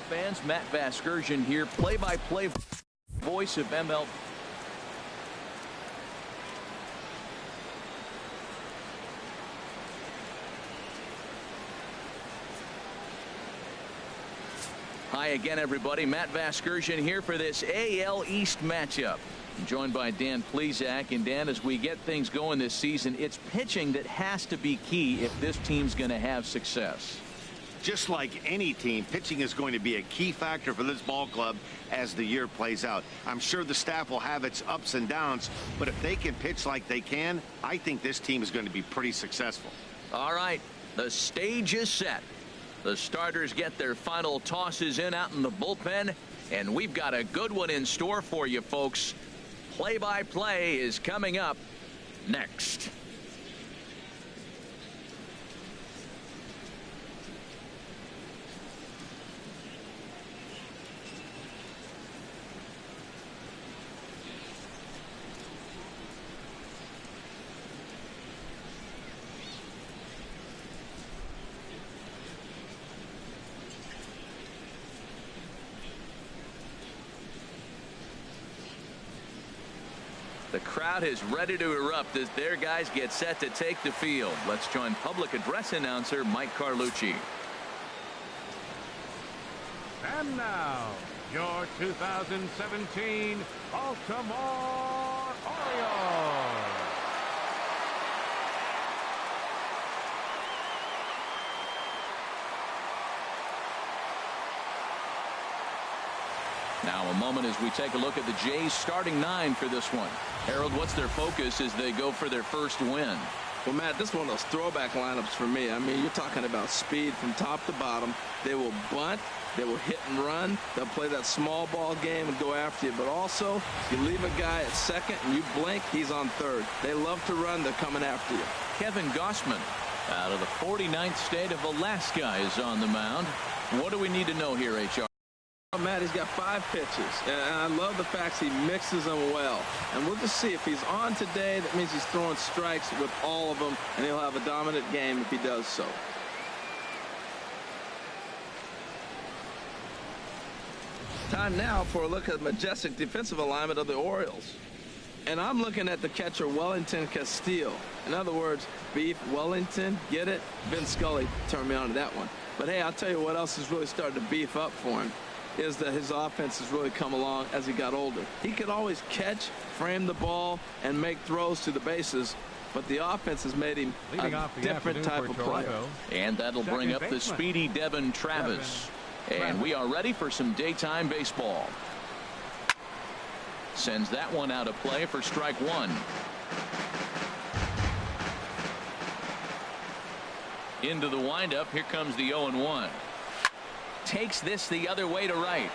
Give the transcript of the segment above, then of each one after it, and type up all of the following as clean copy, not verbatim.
fans, Matt Vasgersian here, play-by-play voice of MLB. Hi again, everybody. Matt Vasgersian here for this AL East matchup. I'm joined by Dan Plesac. And Dan, as we get things going this season, it's pitching that has to be key if this team's going to have success. Just like any team, pitching is going to be a key factor for this ball club as the year plays out. I'm sure the staff will have its ups and downs, but if they can pitch like they can, I think this team is going to be pretty successful. All right, the stage is set. The starters get their final tosses in out in the bullpen, and we've got a good one in store for you folks. Play-by-play is coming up next. The crowd is ready to erupt as their guys get set to take the field. Let's join public address announcer Mike Carlucci. And now, your 2017 Baltimore Orioles. Now a moment as we take a look at the Jays starting nine for this one. Harold, what's their focus as they go for their first win? Well, Matt, this is one of those throwback lineups for me. I mean, you're talking about speed from top to bottom. They will bunt. They will hit and run. They'll play that small ball game and go after you. But also, if you leave a guy at second and you blink, he's on third. They love to run. They're coming after you. Kevin Gausman out of the 49th state of Alaska is on the mound. What do we need to know here, HR? Matt, he's got 5 pitches, and I love the fact he mixes them well. And we'll just see if he's on today. That means he's throwing strikes with all of them, and he'll have a dominant game if he does so. Time now for a look at the majestic defensive alignment of the Orioles. And I'm looking at the catcher Wellington Castillo. In other words, Beef Wellington, get it? Vin Scully turned me on to that one. But hey, I'll tell you what else has really started to beef up for him is that his offense has really come along as he got older. He could always catch, frame the ball, and make throws to the bases, but the offense has made him a different type of player. And that'll bring up the speedy Devin Travis. And we are ready for some daytime baseball. Sends that one out of play for strike one. Into the windup. Here comes the 0-1. Takes this the other way to right.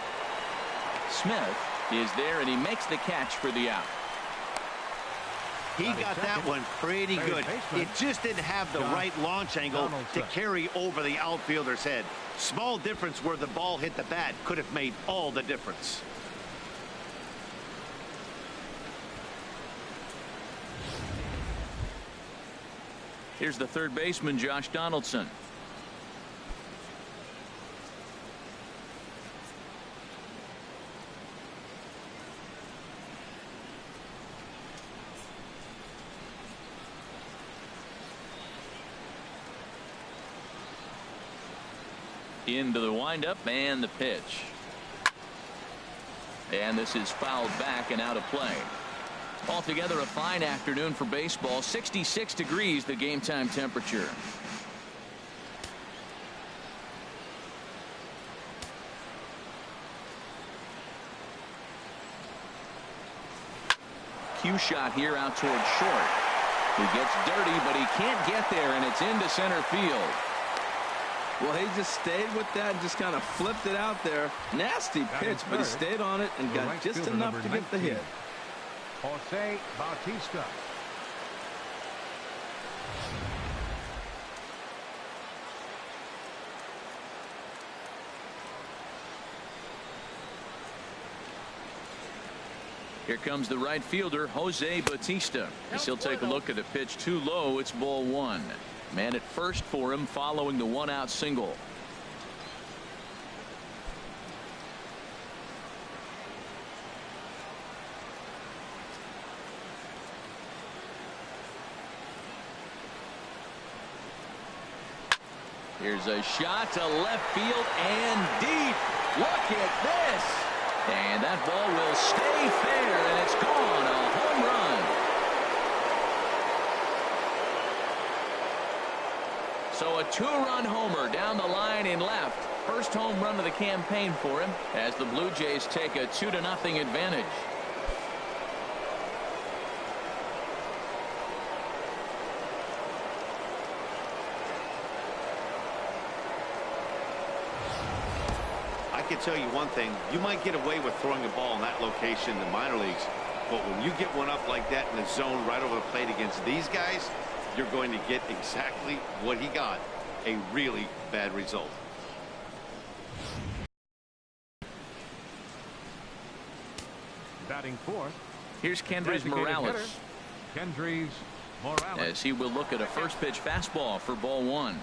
Smith is there, and he makes the catch for the out. He got that one pretty good. It just didn't have the right launch angle to carry over the outfielder's head. Small difference where the ball hit the bat could have made all the difference. Here's the third baseman, Josh Donaldson. Into the windup and the pitch. And this is fouled back and out of play. Altogether a fine afternoon for baseball. 66 degrees the game time temperature. Cue shot here out towards short. He gets dirty, but he can't get there, and it's into center field. Well, he just stayed with that and just kind of flipped it out there. Nasty pitch, but he stayed on it and got just enough to get the hit. Jose Bautista. Here comes the right fielder, Jose Bautista. As he'll take a look at a pitch too low. It's ball one. Man at first for him following the one-out single. Here's a shot to left field and deep. Look at this. And that ball will stay fair, and it's gone. A home run. So a two-run homer down the line in left. First home run of the campaign for him as the Blue Jays take a 2-0 advantage. I can tell you one thing. You might get away with throwing a ball in that location in the minor leagues, but when you get one up like that in the zone right over the plate against these guys, you're going to get exactly what he got, a really bad result. Batting fourth. Here's Kendrys Designated Morales hitter, Kendrys Morales. as he will look at a first pitch fastball for ball one.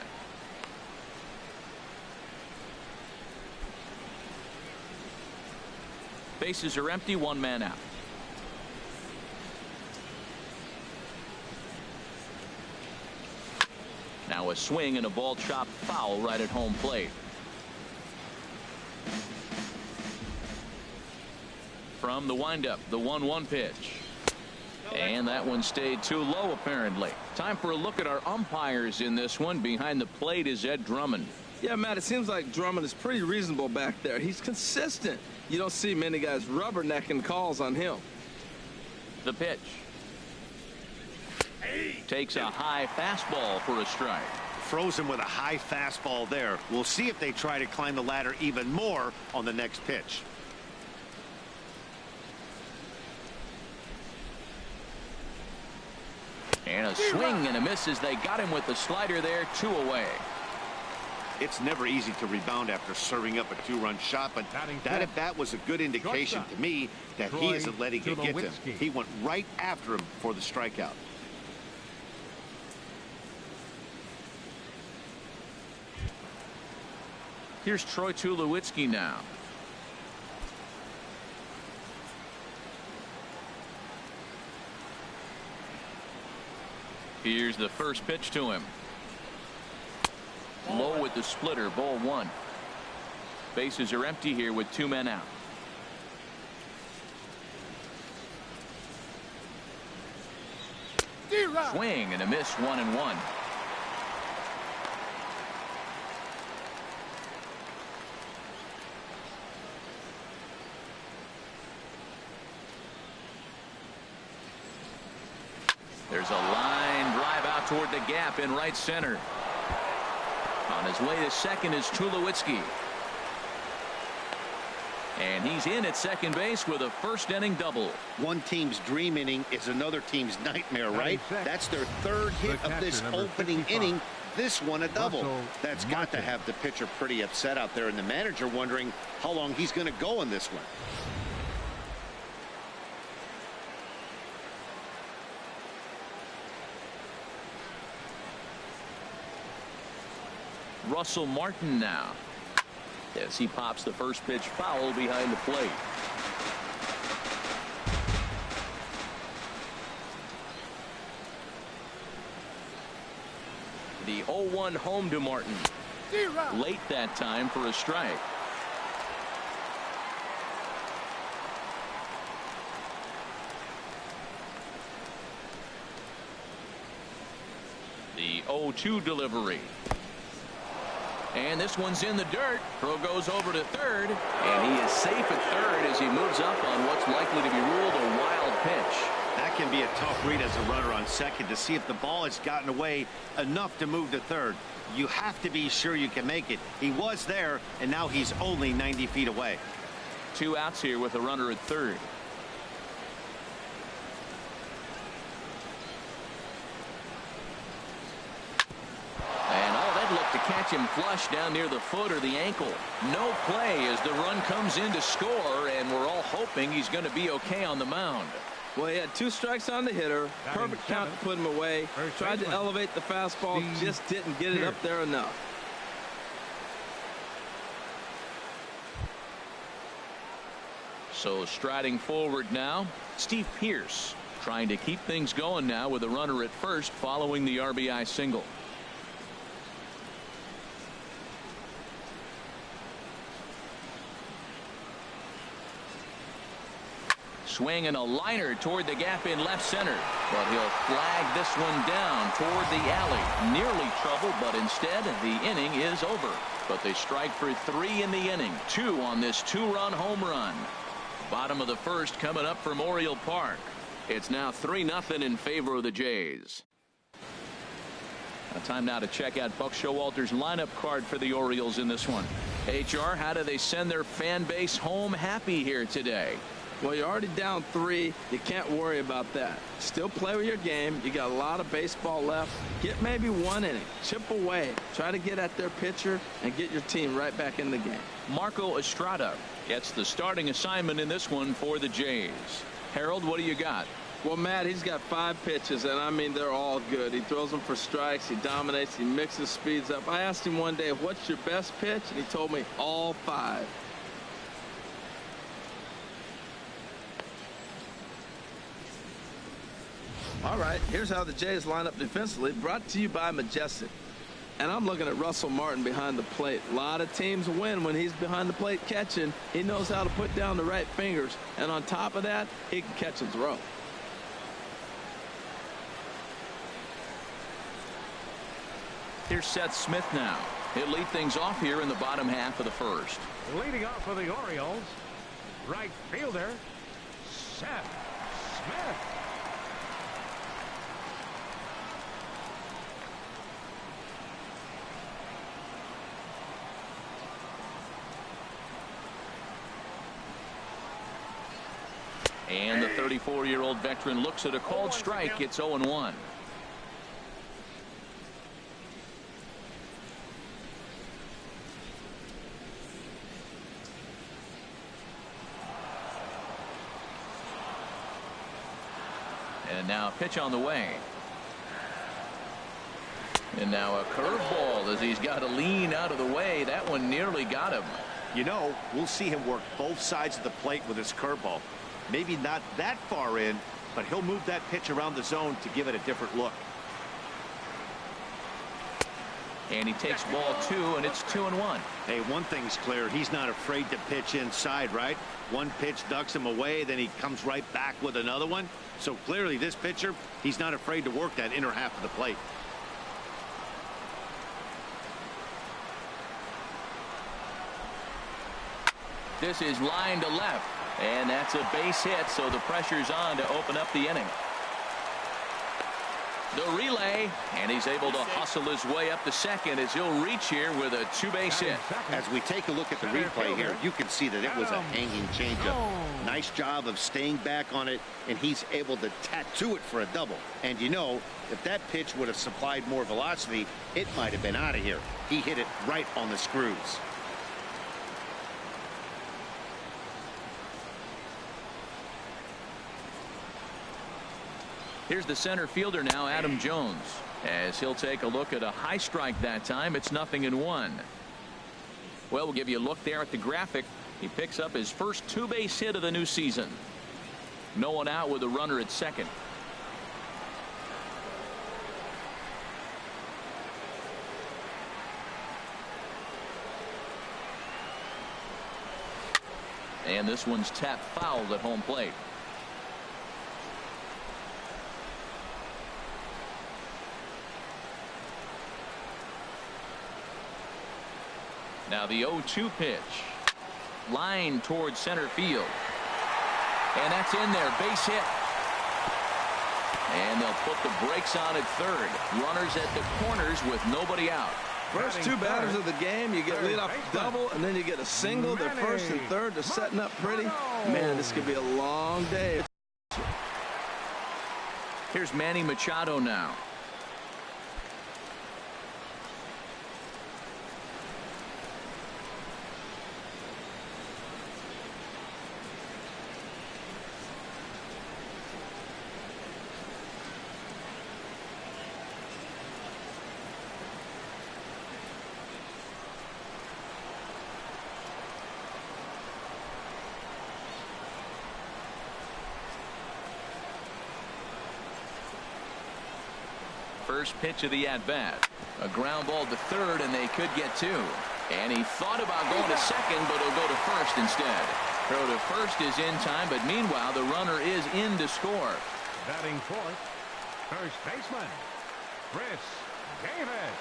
Bases are empty, one man out. Now a swing and a ball chopped foul right at home plate. From the windup, the 1-1 pitch. And that one stayed too low, apparently. Time for a look at our umpires in this one. Behind the plate is Ed Drummond. Yeah, Matt, it seems like Drummond is pretty reasonable back there. He's consistent. You don't see many guys rubbernecking calls on him. The pitch. Takes a high fastball for a strike. Throws him with a high fastball there. We'll see if they try to climb the ladder even more on the next pitch. And a swing and a miss as they got him with the slider there, 2 away. It's never easy to rebound after serving up a two-run shot, but that at bat was a good indication to me that he isn't letting it get to him. He went right after him for the strikeout. Here's Troy Tulowitzki now. Here's the first pitch to him. Low with the splitter, ball one. Bases are empty here with 2 men out. Swing and a miss, 1-1. There's a line drive out toward the gap in right center. On his way to second is Tulowitzki. And he's in at second base with a first inning double. One team's dream inning is another team's nightmare, right? That's their third hit of this opening inning. This one a double. That's got to have the pitcher pretty upset out there, and the manager wondering how long he's going to go in this one. Russell Martin now as he pops the first pitch foul behind the plate. The 0-1 home to Martin. Late that time for a strike. The 0-2 delivery. And this one's in the dirt. Throw goes over to third, and he is safe at third as he moves up on what's likely to be ruled a wild pitch. That can be a tough read as a runner on second to see if the ball has gotten away enough to move to third. You have to be sure you can make it. He was there, and now he's only 90 feet away. 2 outs here with a runner at third. To catch him flush down near the foot or the ankle. No play as the run comes in to score, and we're all hoping he's going to be okay on the mound. Well, he had 2 strikes on the hitter. Perfect count to put him away. Tried to elevate the fastball, just didn't get it up there enough. So striding forward now, Steve Pearce trying to keep things going now with a runner at first following the RBI single. Swing and a liner toward the gap in left center. But he'll flag this one down toward the alley. Nearly trouble, but instead the inning is over. But they strike for 3 in the inning. 2 on this 2-run home run. Bottom of the first coming up from Oriole Park. It's now 3-0 in favor of the Jays. Time now to check out Buck Showalter's lineup card for the Orioles in this one. HR, how do they send their fan base home happy here today? Well, you're already down 3. You can't worry about that. Still play with your game. You got a lot of baseball left. Get maybe 1 inning. Chip away. Try to get at their pitcher and get your team right back in the game. Marco Estrada gets the starting assignment in this one for the Jays. Harold, what do you got? Well, Matt, he's got 5 pitches, and I mean, they're all good. He throws them for strikes. He dominates. He mixes speeds up. I asked him one day, what's your best pitch? And he told me all 5. All right, here's how the Jays line up defensively, brought to you by Majestic. And I'm looking at Russell Martin behind the plate. A lot of teams win when he's behind the plate catching. He knows how to put down the right fingers. And on top of that, he can catch and throw. Here's Seth Smith now. He'll lead things off here in the bottom half of the first. Leading off for the Orioles, right fielder, Seth Smith. And the 34-year-old veteran looks at a called strike. It's 0-1. And now a pitch on the way. And now a curveball as he's got to lean out of the way. That one nearly got him. You know, we'll see him work both sides of the plate with his curveball. Maybe not that far in, but he'll move that pitch around the zone to give it a different look. And he takes ball 2, and it's 2-1. Hey, one thing's clear. He's not afraid to pitch inside, right? One pitch ducks him away, then he comes right back with another one. So clearly this pitcher, he's not afraid to work that inner half of the plate. This is line to left, and that's a base hit, so the pressure's on to open up the inning. The relay, and he's able to hustle his way up to second as he'll reach here with a 2-base hit. As we take a look at the replay here, you can see that it was a hanging changeup. Nice job of staying back on it, and he's able to tattoo it for a double. And you know, if that pitch would have supplied more velocity, it might have been out of here. He hit it right on the screws. Here's the center fielder now, Adam Jones, as he'll take a look at a high strike that time. It's 0-1. Well, we'll give you a look there at the graphic. He picks up his first 2-base hit of the new season. No one out with a runner at second. And this one's tapped foul at home plate. Now the 0-2 pitch. Line towards center field. And that's in there. Base hit. And they'll put the brakes on at third. Runners at the corners with nobody out. First 2 batters of the game, you get leadoff double, and then you get a single. They're first and third. They're setting up pretty. Man, this could be a long day. Here's Manny Machado now. First pitch of the at-bat. A ground ball to third, and they could get 2. And he thought about going to second, but he'll go to first instead. Throw to first is in time, but meanwhile the runner is in to score. Batting fourth, first baseman, Chris Davis.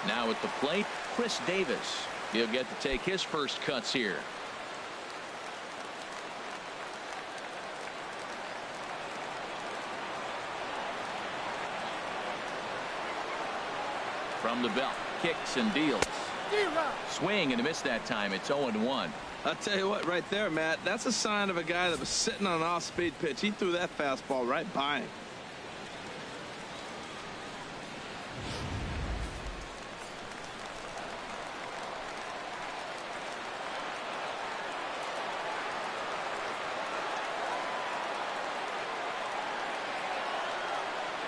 Now at the plate, Chris Davis. He'll get to take his first cuts here. From the belt, kicks and deals. Swing and a miss that time. It's 0-1. I'll tell you what, right there, Matt, that's a sign of a guy that was sitting on an off-speed pitch. He threw that fastball right by him.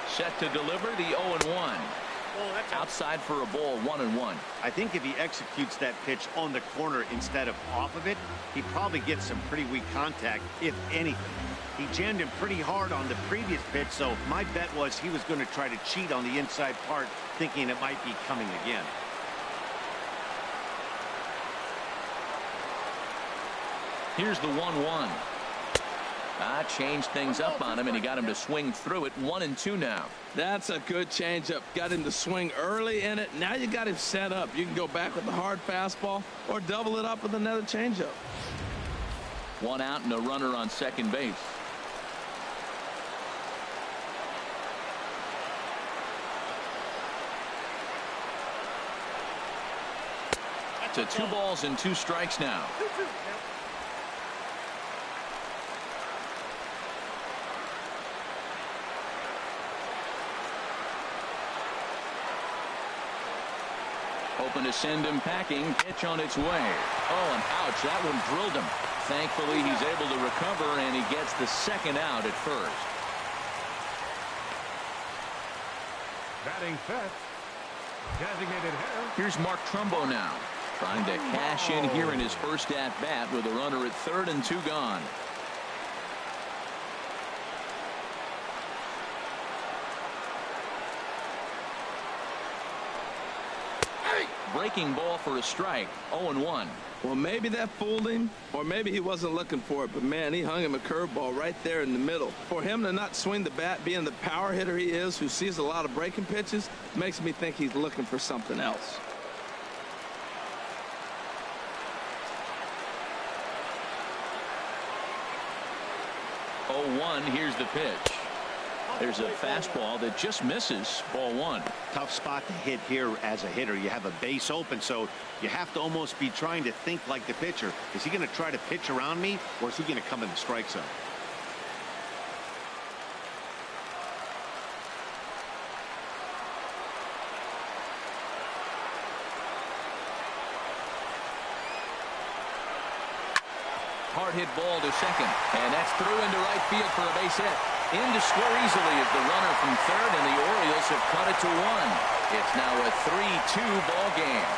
Set to deliver the 0-1. Outside for a ball, 1-1. I think if he executes that pitch on the corner instead of off of it, he probably gets some pretty weak contact, if anything. He jammed him pretty hard on the previous pitch, so my bet was he was going to try to cheat on the inside part, thinking it might be coming again. Here's the 1-1. Changed things up on him, and he got him to swing through it. 1-2 now. That's a good changeup. Got him to swing early in it. Now you got him set up. You can go back with the hard fastball or double it up with another changeup. One out and a runner on second base. To 2 balls and 2 strikes now. Hoping to send him packing. Pitch on its way. Oh, and ouch. That one drilled him. Thankfully, he's able to recover, and he gets the second out at first. Batting fifth, designated hitter. Here's Mark Trumbo now, trying to cash in here in his first at-bat with a runner at third and 2 gone. Breaking ball for a strike. 0-1. Well, maybe that fooled him, or maybe he wasn't looking for it, but man, he hung him a curveball right there in the middle. For him to not swing the bat, being the power hitter he is, who sees a lot of breaking pitches, makes me think he's looking for something else. Here's the pitch. There's a fastball that just misses. Ball 1. Tough spot to hit here as a hitter. You have a base open, so you have to almost be trying to think like the pitcher. Is he going to try to pitch around me, or is he going to come in the strike zone? Hard hit ball to second, and that's through into right field for a base hit. In to score easily is the runner from third, and the Orioles have cut it to 1. It's now a 3-2 ball game.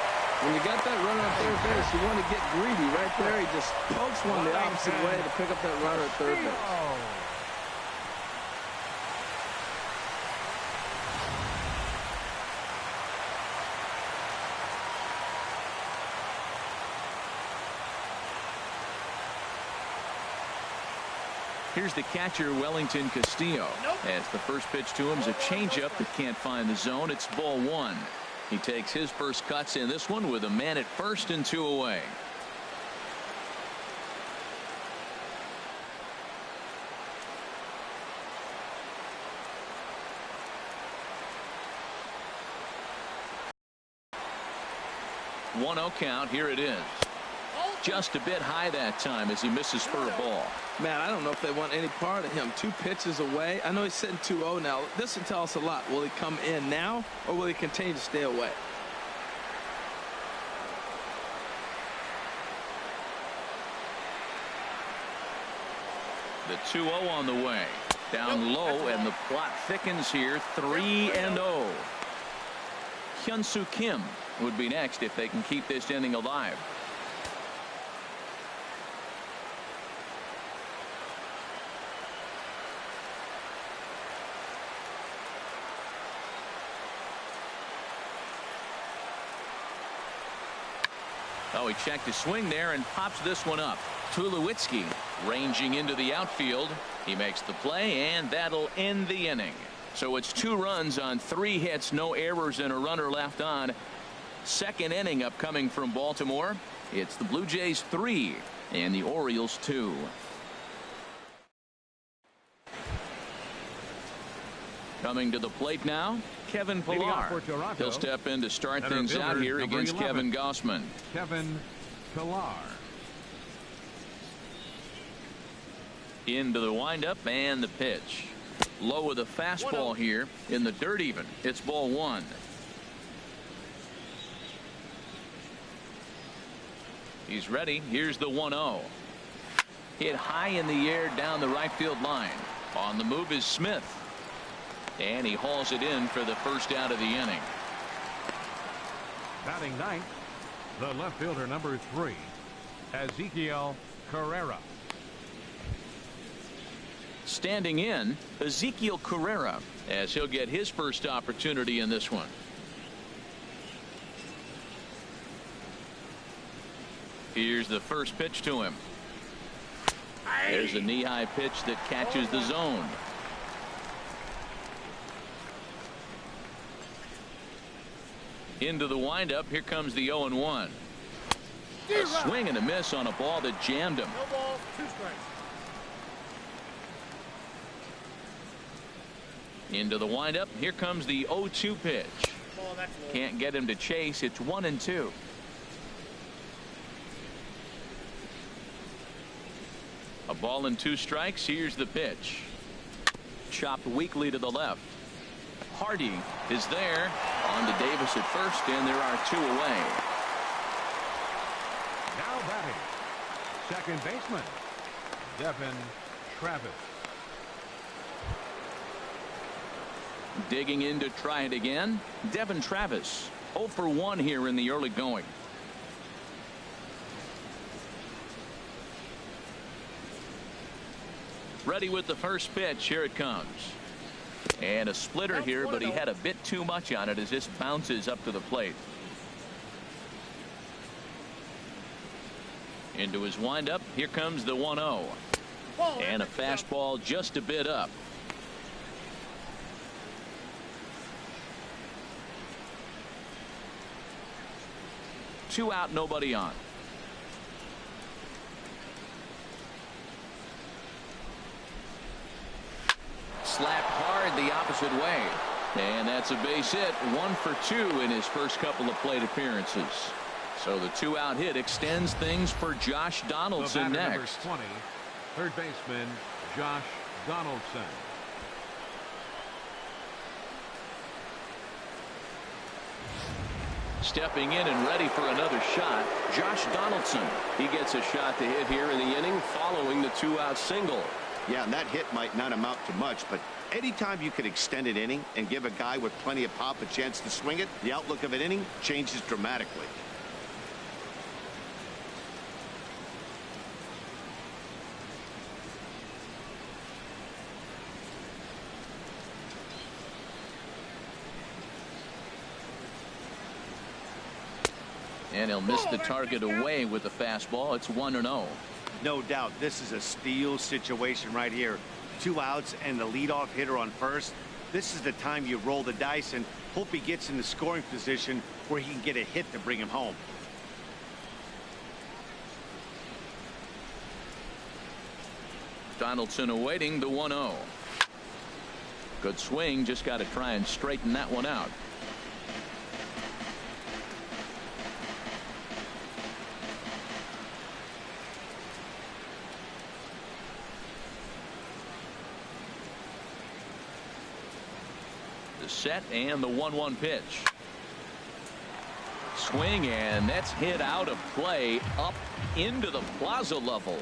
When you got that runner on third base, you want to get greedy right there. He just pokes one the opposite way to pick up that runner at third base. Here's the catcher, Wellington Castillo. As the first pitch to him is a changeup that can't find the zone. It's ball 1. He takes his first cuts in this one with a man at first and 2 away. One 0 count. Here it is. Just a bit high that time as he misses for a ball. Man, I don't know if they want any part of him. 2 pitches away. I know he's sitting 2-0 now. This will tell us a lot. Will he come in now, or will he continue to stay away? The 2-0 on the way. Down low, and the plot thickens here. 3-0. Hyun-Soo Kim would be next if they can keep this inning alive. Oh, he checked his swing there and pops this one up. Tulowitzki ranging into the outfield. He makes the play, and that'll end the inning. So it's 2 runs on 3 hits, no errors, and a runner left on. Second inning upcoming from Baltimore. It's the Blue Jays 3 and the Orioles 2. Coming to the plate now, Kevin Pillar. He'll step in to start things out here against Kevin Gausman. Kevin Pillar. Into the windup and the pitch. Low with a fastball here in the dirt even. It's ball 1. He's ready. Here's the 1-0. Hit high in the air down the right field line. On the move is Smith. And he hauls it in for the first out of the inning. Batting ninth, the left fielder number 3, Ezekiel Carrera. Standing in, Ezekiel Carrera, as he'll get his first opportunity in this one. Here's the first pitch to him. There's a knee-high pitch that catches the zone. Into the windup. Here comes the 0-1. A swing and a miss on a ball that jammed him. No ball, 2 strikes. Into the windup. Here comes the 0-2 pitch. Ball, that's low. Can't get him to chase. It's 1-2. A ball and 2 strikes. Here's the pitch. Chopped weakly to the left. Hardy is there. On to Davis at first, and there are 2 away. Now batting, second baseman, Devin Travis. Digging in to try it again, Devin Travis. 0 for 1 here in the early going. Ready with the first pitch. Here it comes. And a splitter here, but he had a bit too much on it as this bounces up to the plate. Into his windup. Here comes the 1-0. And a fastball just a bit up. Two out, nobody on. Slapped hard the opposite way. And that's a base hit. 1 for 2 in his first couple of plate appearances. So the 2-out hit extends things for Josh Donaldson next. Number 20, third baseman Josh Donaldson. Stepping in and ready for another shot, Josh Donaldson. He gets a shot to hit here in the inning following the 2-out single. Yeah, and that hit might not amount to much, but anytime you can extend an inning and give a guy with plenty of pop a chance to swing it, the outlook of an inning changes dramatically. And he'll miss the target away with the fastball. It's 1-0. No doubt this is a steal situation right here. 2 outs and the leadoff hitter on first. This is the time you roll the dice and hope he gets in the scoring position where he can get a hit to bring him home. Donaldson awaiting the 1-0. Good swing. Just got to try and straighten that one out. Set and the 1-1 pitch. Swing, and that's hit out of play up into the plaza level.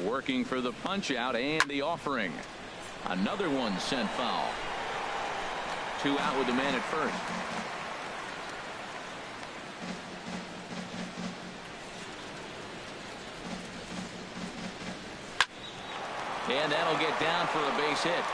Working for the punch out and the offering. Another one sent foul. 2 out with the man at first. And that'll get down for a base hit.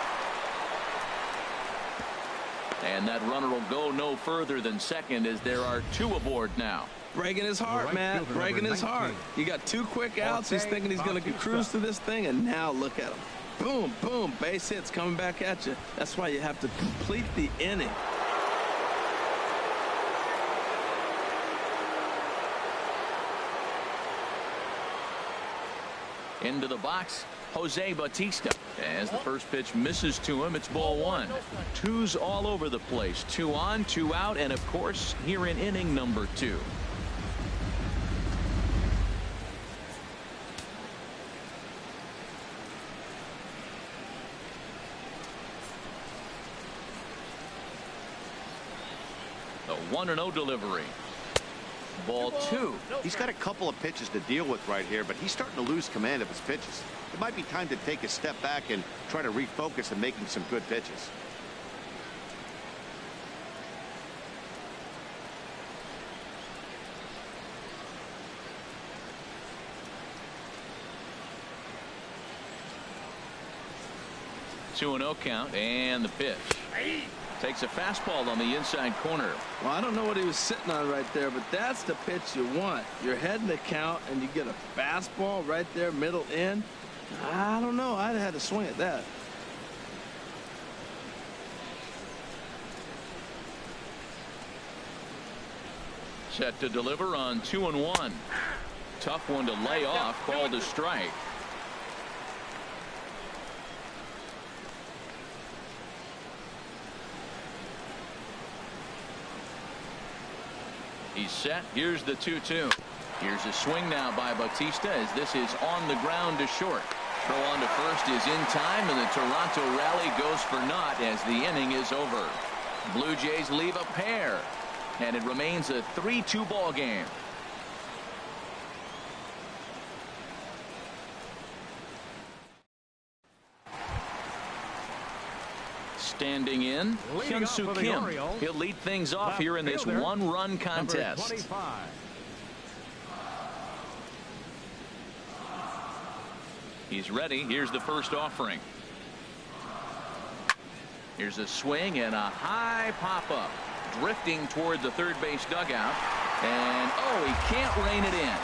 And that runner will go no further than second as there are 2 aboard now. Breaking his heart, man. Breaking his heart. You got 2 quick outs. He's thinking he's going to cruise through this thing, and now look at him. Boom, boom, base hits coming back at you. That's why you have to complete the inning. Into the box, Jose Bautista. As the first pitch misses to him, it's ball 1. 2's all over the place. 2 on, 2 out, and of course, here in inning number 2. The 1-0 delivery. Ball 2. He's got a couple of pitches to deal with right here, but he's starting to lose command of his pitches. It might be time to take a step back and try to refocus on making some good pitches. Two and 0 count, and the pitch. Takes a fastball on the inside corner. Well, I don't know what he was sitting on right there, but that's the pitch you want. You're heading the count, and you get a fastball right there, middle in. I don't know. I'd have had to swing at that. Set to deliver on 2-1. Tough one to lay off, called a strike. He's set. Here's the 2-2. Here's a swing now by Bautista as this is on the ground to short. Throw on to first is in time, and the Toronto rally goes for naught as the inning is over. Blue Jays leave a pair, and it remains a 3-2 ball game. Standing in, Hyun-Soo Kim. He'll lead things off here in this 1-run contest. He's ready. Here's the first offering. Here's a swing and a high pop-up. Drifting toward the third base dugout. And, oh, he can't rein it in.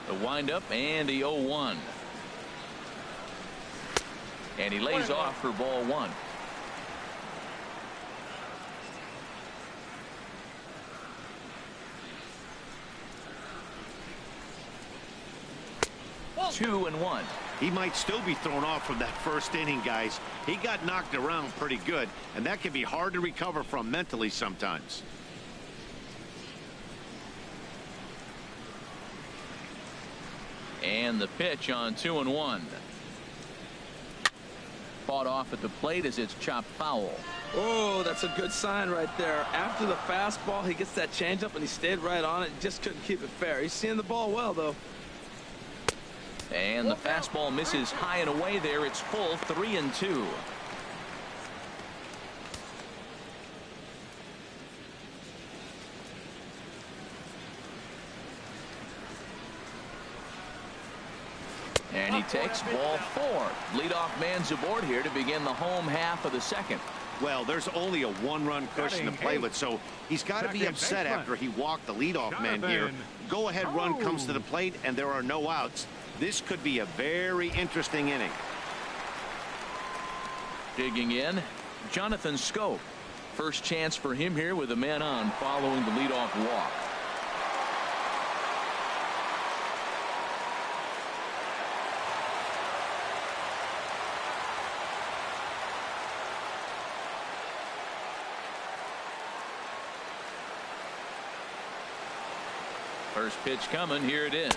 The windup and the 0-1. And he lays off for ball 1. Two and 1. He might still be thrown off from that first inning, guys. He got knocked around pretty good, and that can be hard to recover from mentally sometimes. And the pitch on 2-1. Fought off at the plate as it's chopped foul. Oh, that's a good sign right there. After the fastball, he gets that changeup, and he stayed right on it. Just couldn't keep it fair. He's seeing the ball well, though. And the fastball misses high and away there. It's full 3-2. And he takes ball 4. Leadoff man's aboard here to begin the home half of the second. Well, there's only a 1-run cushion to play with, so he's got to be upset after he walked the leadoff man here. Go-ahead run comes to the plate, and there are no outs. This could be a very interesting inning. Digging in, Jonathan Schoop. First chance for him here with a man on following the leadoff walk. First pitch coming. Here it is.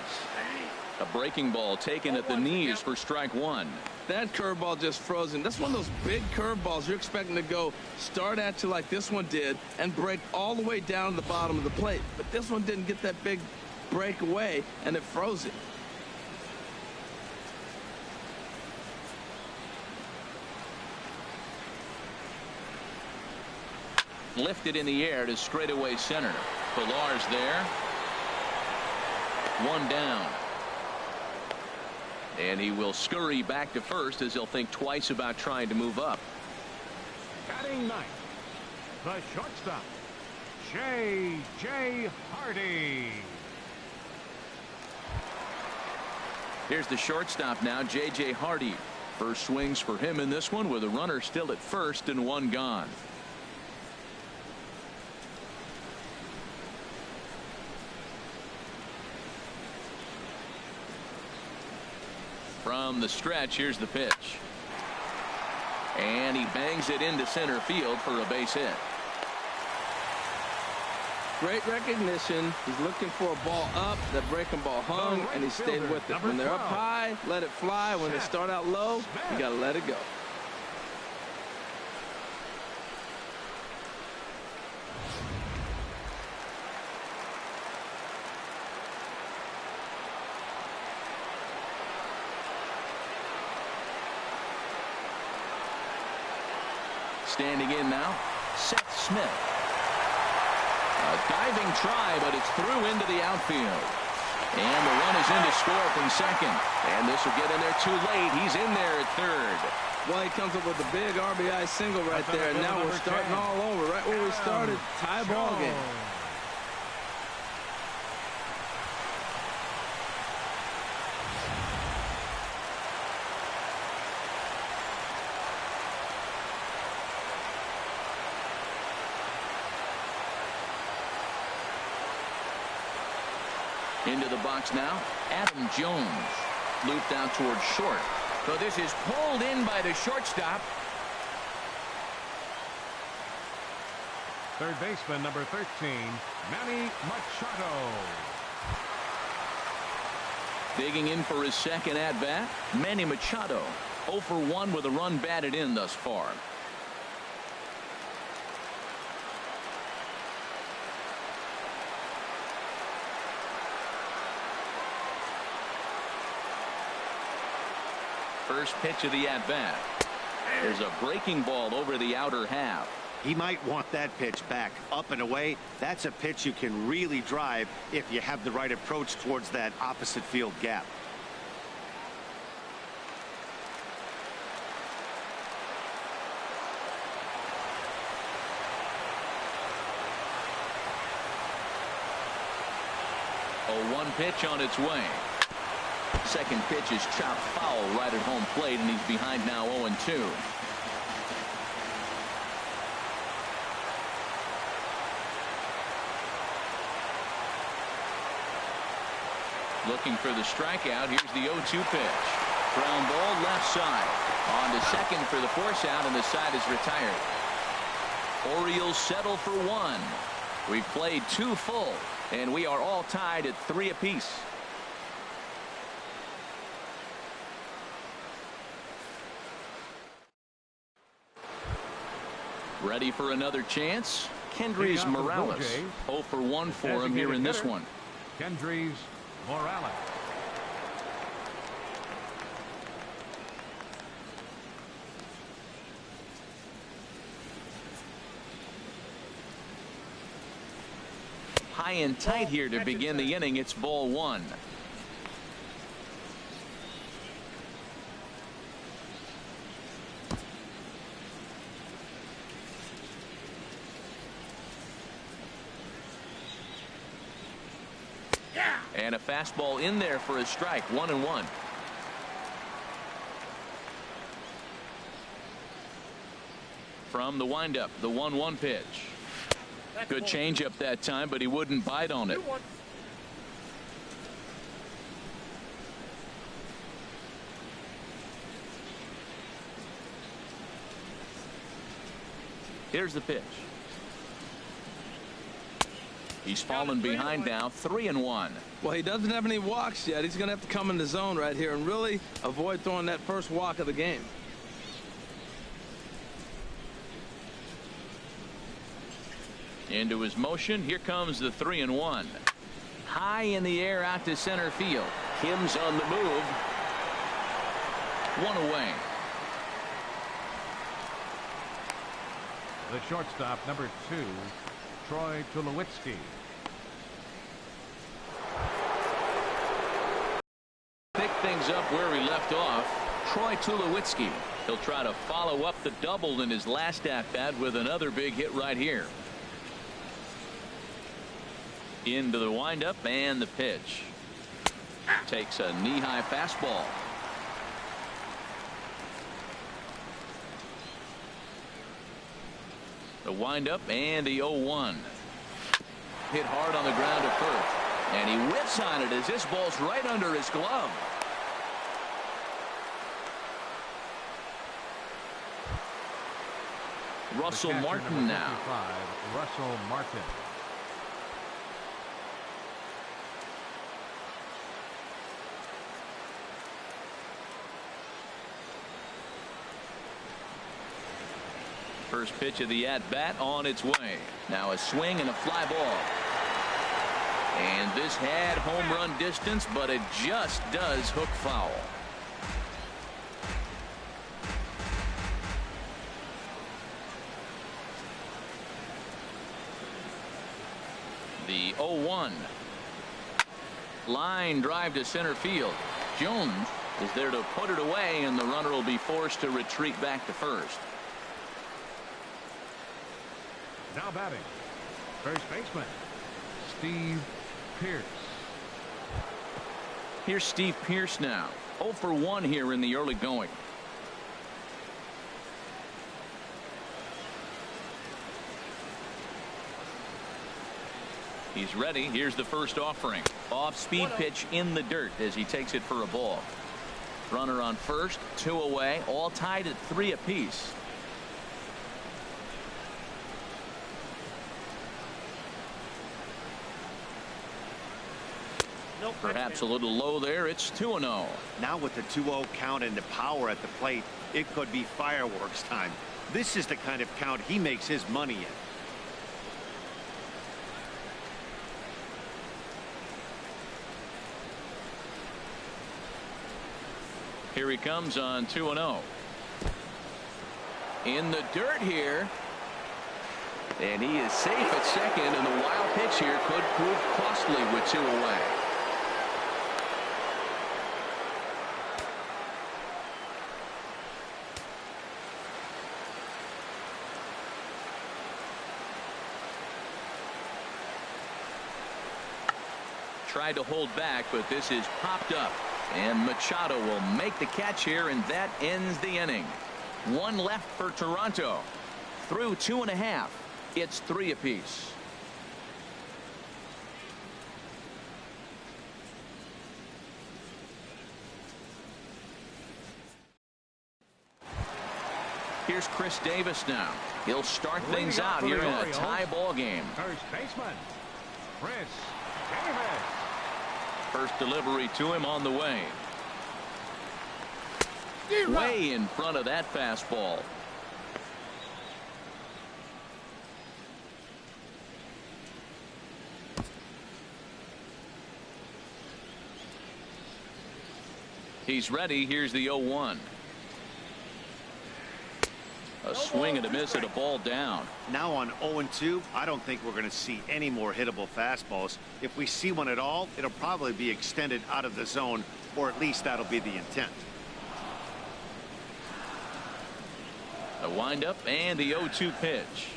A breaking ball taken at the knees for strike 1. That curveball just frozen. That's one of those big curveballs you're expecting to go start at you like this one did and break all the way down to the bottom of the plate. But this one didn't get that big break away, and it froze it. Lifted in the air to straightaway center. Pilar's there. One down. And he will scurry back to first as he'll think twice about trying to move up. Batting ninth, the shortstop, J.J. Hardy. Here's the shortstop now, J.J. Hardy. First swings for him in this one with a runner still at first and one gone. From the stretch, here's the pitch. And he bangs it into center field for a base hit. Great recognition. He's looking for a ball up. That breaking ball hung, and he stayed with it. When they're up high, let it fly. When they start out low, you got to let it go. Standing in now, Seth Smith. A diving try, but it's through into the outfield. And the run is in to score from second. And this will get in there too late. He's in there at third. Well, he comes up with a big RBI single right there. And now we're starting all over. Right where we started. Tie ball game. Into the box now, Adam Jones. Looped out towards short. So this is pulled in by the shortstop. Third baseman, number 13, Manny Machado. Digging in for his second at-bat, Manny Machado. 0 for 1 with a run batted in thus far. First pitch of the at-bat. There's a breaking ball over the outer half. He might want that pitch back up and away. That's a pitch you can really drive if you have the right approach towards that opposite field gap. A 1 pitch on its way. Second pitch is chopped foul right at home plate, and he's behind now 0-2. Looking for the strikeout. Here's the 0-2 pitch. Ground ball left side. On to second for the force out, and the side is retired. Orioles settle for 1. We've played 2 full, and we are all tied at 3 apiece. Ready for another chance? Kendrys Morales. 0 for 1 for him here in this one. Kendrys Morales. High and tight here to begin the inning. It's ball 1. And a fastball in there for a strike. 1-1. From the windup, the 1-1 pitch. Good changeup that time, but he wouldn't bite on it. Here's the pitch. He's fallen behind now, 3-1. Well, he doesn't have any walks yet. He's going to have to come in the zone right here and really avoid throwing that first walk of the game. Into his motion. Here comes the 3-1. High in the air out to center field. Kim's on the move. 1 away. The shortstop, number 2, Troy Tulowitzki. Pick things up where he left off. Troy Tulowitzki. He'll try to follow up the double in his last at bat with another big hit right here. Into the windup and the pitch. Takes a knee-high fastball. The windup and the 0-1. Hit hard on the ground at first. And he whips on it as this ball's right under his glove. Russell Martin now. Russell Martin. First pitch of the at-bat on its way. Now a swing and a fly ball. And this had home run distance, but it just does hook foul. The 0-1. Line drive to center field. Jones is there to put it away, and the runner will be forced to retreat back to first. Now batting, first baseman, Steve Pearce. Here's Steve Pearce now. 0 for 1 here in the early going. He's ready. Here's the first offering. Off-speed pitch in the dirt as he takes it for a ball. Runner on first, 2 away, all tied at 3 apiece. Perhaps a little low there. It's 2-0. Now with the 2-0 count and the power at the plate, it could be fireworks time. This is the kind of count he makes his money in. Here he comes on 2-0. In the dirt here. And he is safe at second, and the wild pitch here could prove costly with 2 away. Tried to hold back, but this is popped up. And Machado will make the catch here, and that ends the inning. 1 left for Toronto. Through 2.5. It's 3 apiece. Here's Chris Davis now. He'll start things out here in a tie ball game. First baseman, Chris Davis. First delivery to him on the way. Way in front of that fastball. He's ready. Here's the 0-1. A swing and a miss at a ball down. Now on 0-2, I don't think we're going to see any more hittable fastballs. If we see one at all, it'll probably be extended out of the zone, or at least that'll be the intent. A windup and the 0-2 pitch.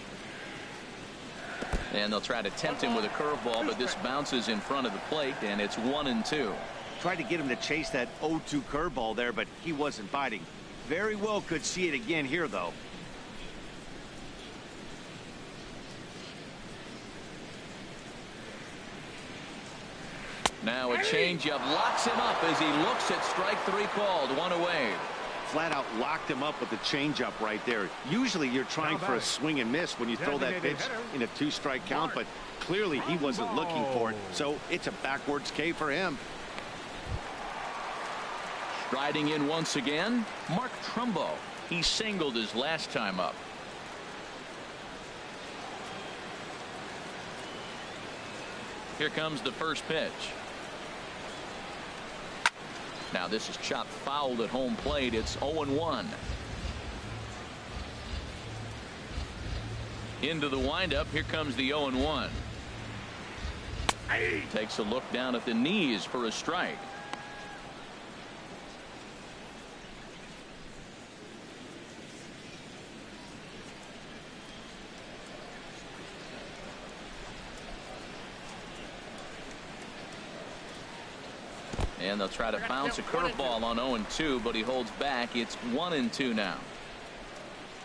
And they'll try to tempt him with a curveball, but this bounces in front of the plate, and it's 1-2. Tried to get him to chase that 0-2 curveball there, but he wasn't biting. Very well could see it again here, though. Now a changeup locks him up as he looks at strike 3 called. 1 away. Flat out locked him up with the changeup right there. Usually you're trying for a swing and miss when you throw that pitch in a 2-strike count, but clearly he wasn't looking for it, so it's a backwards K for him. Striding in once again, Mark Trumbo. He singled his last time up. Here comes the first pitch. Now this is chopped fouled at home plate. It's 0-1. Into the windup. Here comes the 0-1. Takes a look down at the knees for a strike. And they'll try to bounce a curveball on 0-2, but he holds back. It's 1-2 now.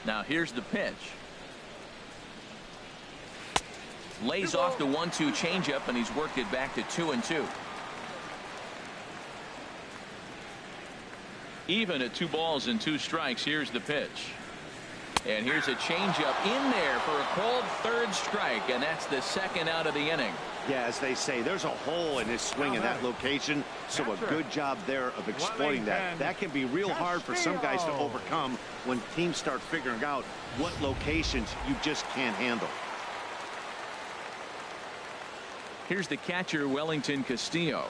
Now here's the pitch. Lays off the 1-2 changeup, and he's worked it back to 2-2. Even at 2 balls and 2 strikes. Here's the pitch. And here's a changeup in there for a called 3rd strike, and that's the 2nd out of the inning. Yeah, as they say, there's a hole in his swing in that location, so a good job there of exploiting that. That can be real hard for some guys to overcome when teams start figuring out what locations you just can't handle. Here's the catcher, Wellington Castillo.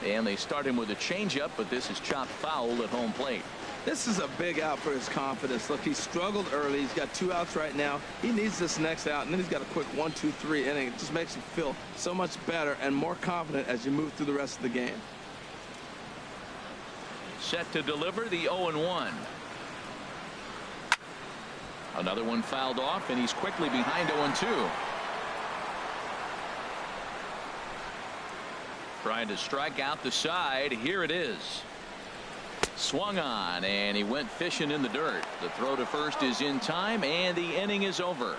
And they start him with a changeup, but this is chopped foul at home plate. This is a big out for his confidence. Look, he struggled early. He's got 2 outs right now. He needs this next out, and then he's got a quick 1-2-3 inning. It just makes him feel so much better and more confident as you move through the rest of the game. Set to deliver the 0-1. Another one fouled off, and he's quickly behind 0-2. Trying to strike out the side. Here it is. Swung on, and he went fishing in the dirt. The throw to first is in time, and the inning is over.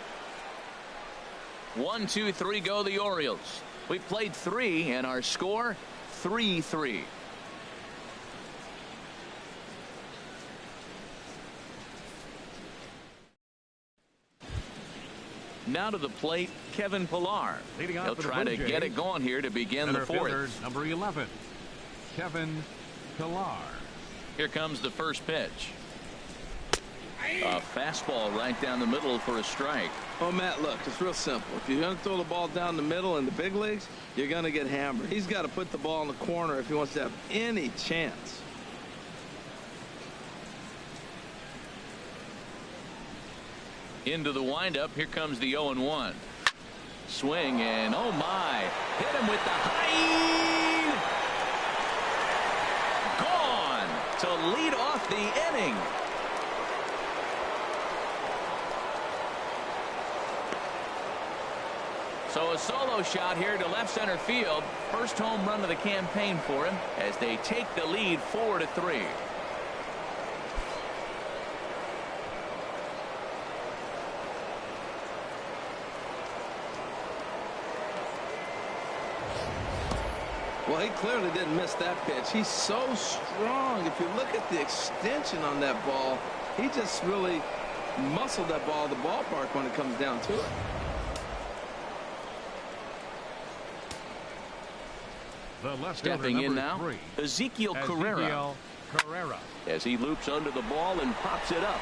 1, 2, 3 go the Orioles. We played 3, and our score 3-3. Now to the plate, Kevin Pillar. He'll try to get it going here to begin the 4th. Number 11, Kevin Pillar. Here comes the first pitch. A fastball right down the middle for a strike. Oh, Matt, look, it's real simple. If you're going to throw the ball down the middle in the big leagues, you're going to get hammered. He's got to put the ball in the corner if he wants to have any chance. Into the windup. Here comes the 0-1. Swing, and oh my, hit him with the high. Gone to lead off the inning. So a solo shot here to left center field. First home run of the campaign for him as they take the lead 4-3. Well, he clearly didn't miss that pitch. He's so strong. If you look at the extension on that ball, he just really muscled that ball to the ballpark when it comes down to it. Stepping in now, Ezekiel Carrera. As he loops under the ball and pops it up.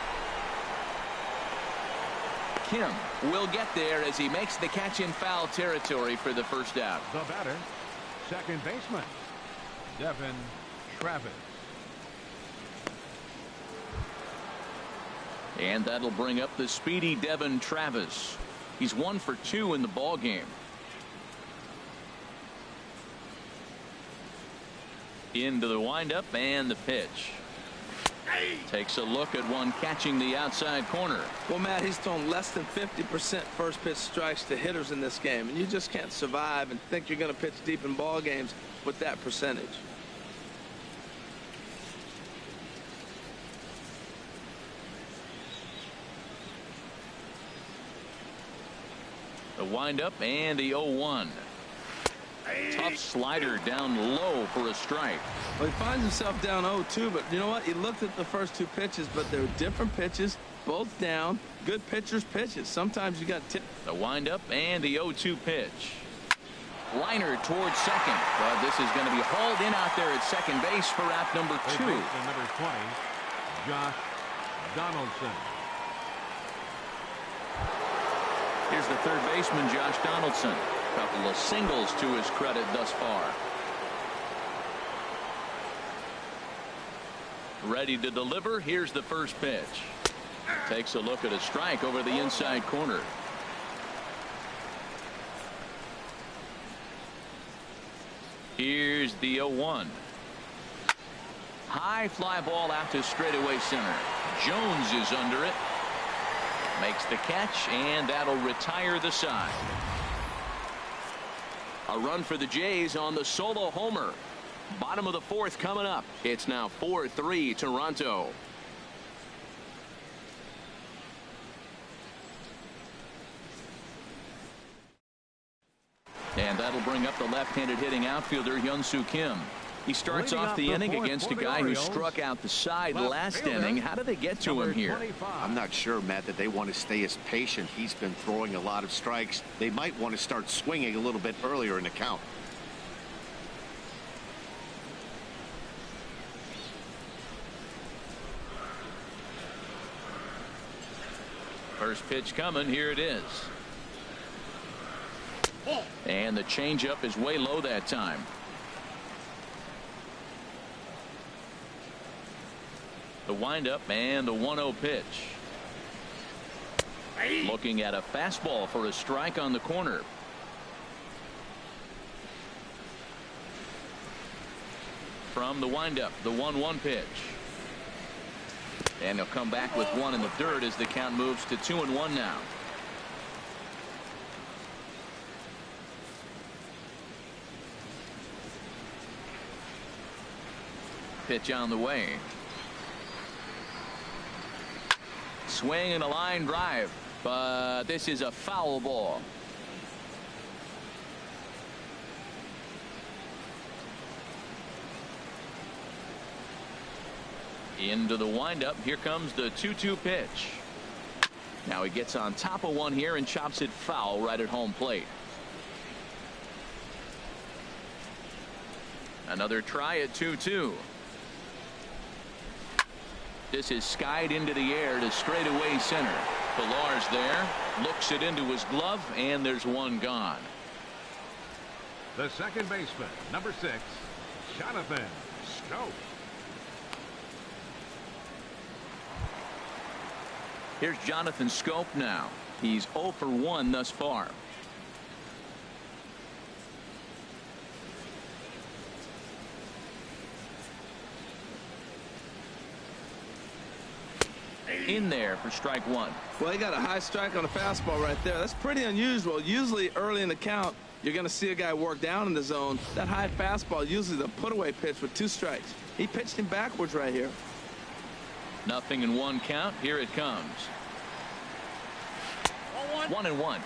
Kim will get there as he makes the catch in foul territory for the first out. The batter, second baseman, Devin Travis. And that'll bring up the speedy Devin Travis. He's 1 for 2 in the ball game. Into the windup and the pitch. Takes a look at one catching the outside corner. Well, Matt, he's thrown less than 50% first pitch strikes to hitters in this game, and you just can't survive and think you're going to pitch deep in ball games with that percentage. The windup and the 0-1. Tough slider down low for a strike. Well, he finds himself down 0-2, but you know what? He looked at the first 2 pitches, but they were different pitches, both down. Good pitchers' pitches. Sometimes you got tip. The windup and the 0-2 pitch. Liner towards second. But this is going to be hauled in out there at second base for out number 2. Number 20, Josh Donaldson. Here's the third baseman, Josh Donaldson. Couple of singles to his credit thus far. Ready to deliver. Here's the first pitch. Takes a look at a strike over the inside corner. Here's the 0-1. High fly ball out to straightaway center. Jones is under it. Makes the catch, and that'll retire the side. A run for the Jays on the solo homer. Bottom of the fourth coming up. It's now 4-3 Toronto. And that'll bring up the left-handed hitting outfielder Hyun-Soo Kim. He starts off the inning against a guy who struck out the side last inning. How do they get to him here? I'm not sure, Matt, that they want to stay as patient. He's been throwing a lot of strikes. They might want to start swinging a little bit earlier in the count. First pitch coming. Here it is. And the changeup is way low that time. The windup and the 1-0 pitch. Looking at a fastball for a strike on the corner. From the windup, the 1-1 pitch. And he'll come back with one in the dirt as the count moves to 2-1 now. Pitch on the way. Swing and a line drive, but this is a foul ball. Into the windup. Here comes the 2-2 pitch. Now he gets on top of one here and chops it foul right at home plate. Another try at 2-2. This is skied into the air to straightaway center. Pillar's there, looks it into his glove, and there's one gone. The second baseman, number 6, Jonathan Schoop. Here's Jonathan Schoop now. He's 0 for 1 thus far. In there for strike one. Well, he got a high strike on the fastball right there. That's pretty unusual. Usually early in the count, you're going to see a guy work down in the zone. That high fastball usually the put-away pitch with 2 strikes. He pitched him backwards right here. 0-1 count. Here it comes. 1-1.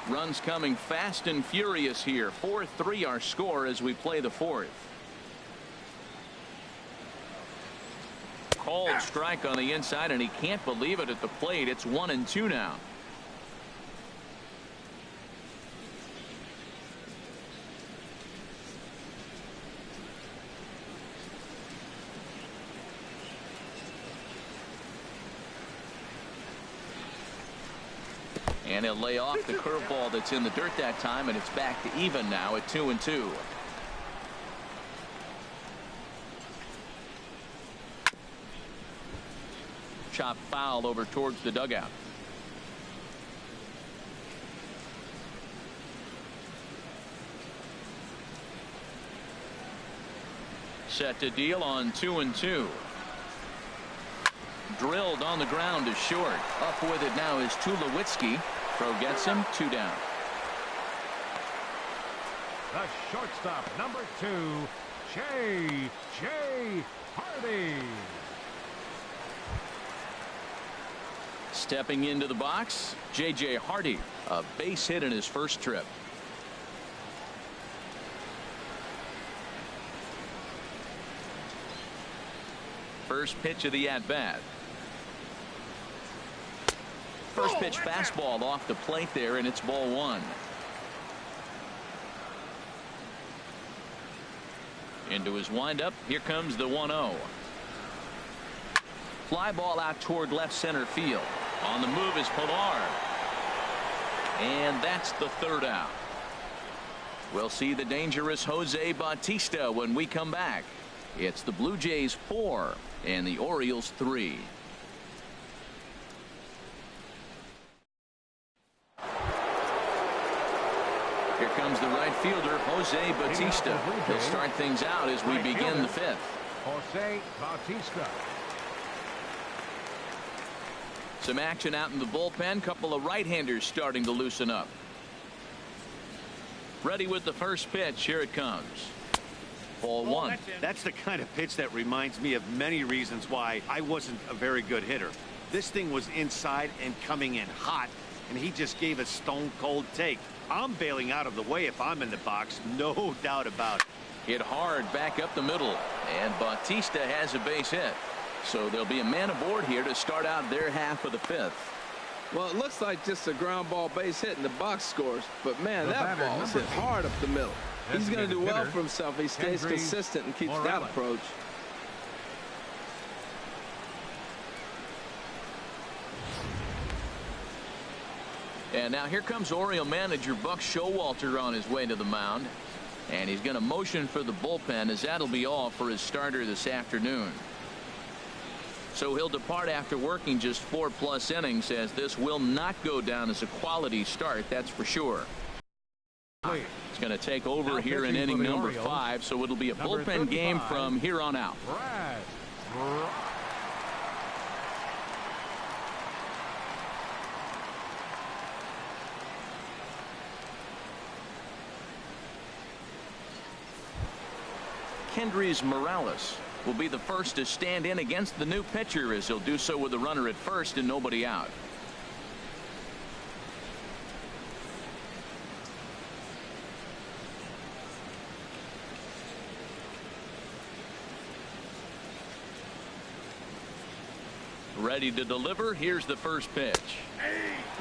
Runs coming fast and furious here. 4-3 our score as we play the fourth. Called strike on the inside, and he can't believe it at the plate. It's 1-2 now. And he'll lay off the curveball that's in the dirt that time, and it's back to even now at 2-2. Chop foul over towards the dugout. Set to deal on 2-2. Drilled on the ground to short. Up with it now is Tulowitzki. Throw gets him, 2 down. The shortstop, number 2, J.J. Hardy. Stepping into the box, J.J. Hardy, a base hit in his first trip. First pitch of the at-bat. First pitch fastball off the plate there, and it's ball 1. Into his windup. Here comes the 1-0. Fly ball out toward left center field. On the move is Pilar. And that's the 3rd out. We'll see the dangerous Jose Bautista when we come back. It's the Blue Jays 4 and the Orioles 3. Here comes the right fielder, Jose Bautista. He'll start things out as we begin the 5th. Jose Bautista. Some action out in the bullpen. Couple of right-handers starting to loosen up. Ready with the first pitch. Here it comes. Ball one. That's the kind of pitch that reminds me of many reasons why I wasn't a very good hitter. This thing was inside and coming in hot, and he just gave a stone-cold take. I'm bailing out of the way if I'm in the box, no doubt about it. Hit hard back up the middle, and Bautista has a base hit. So there'll be a man aboard here to start out their half of the fifth. Well, it looks like just a ground ball base hit in the box scores, but man, that ball is hit hard up the middle. He's going to do well for himself if he stays consistent and keeps that approach. And now here comes Oriole manager Buck Showalter on his way to the mound. And he's going to motion for the bullpen, as that'll be all for his starter this afternoon. So he'll depart after working just 4+ innings, as this will not go down as a quality start, that's for sure. It's going to take over here in inning number 5, so it'll be a bullpen game from here on out. Kendrys Morales will be the first to stand in against the new pitcher, as he'll do so with a runner at first and nobody out. Ready to deliver. Here's the first pitch.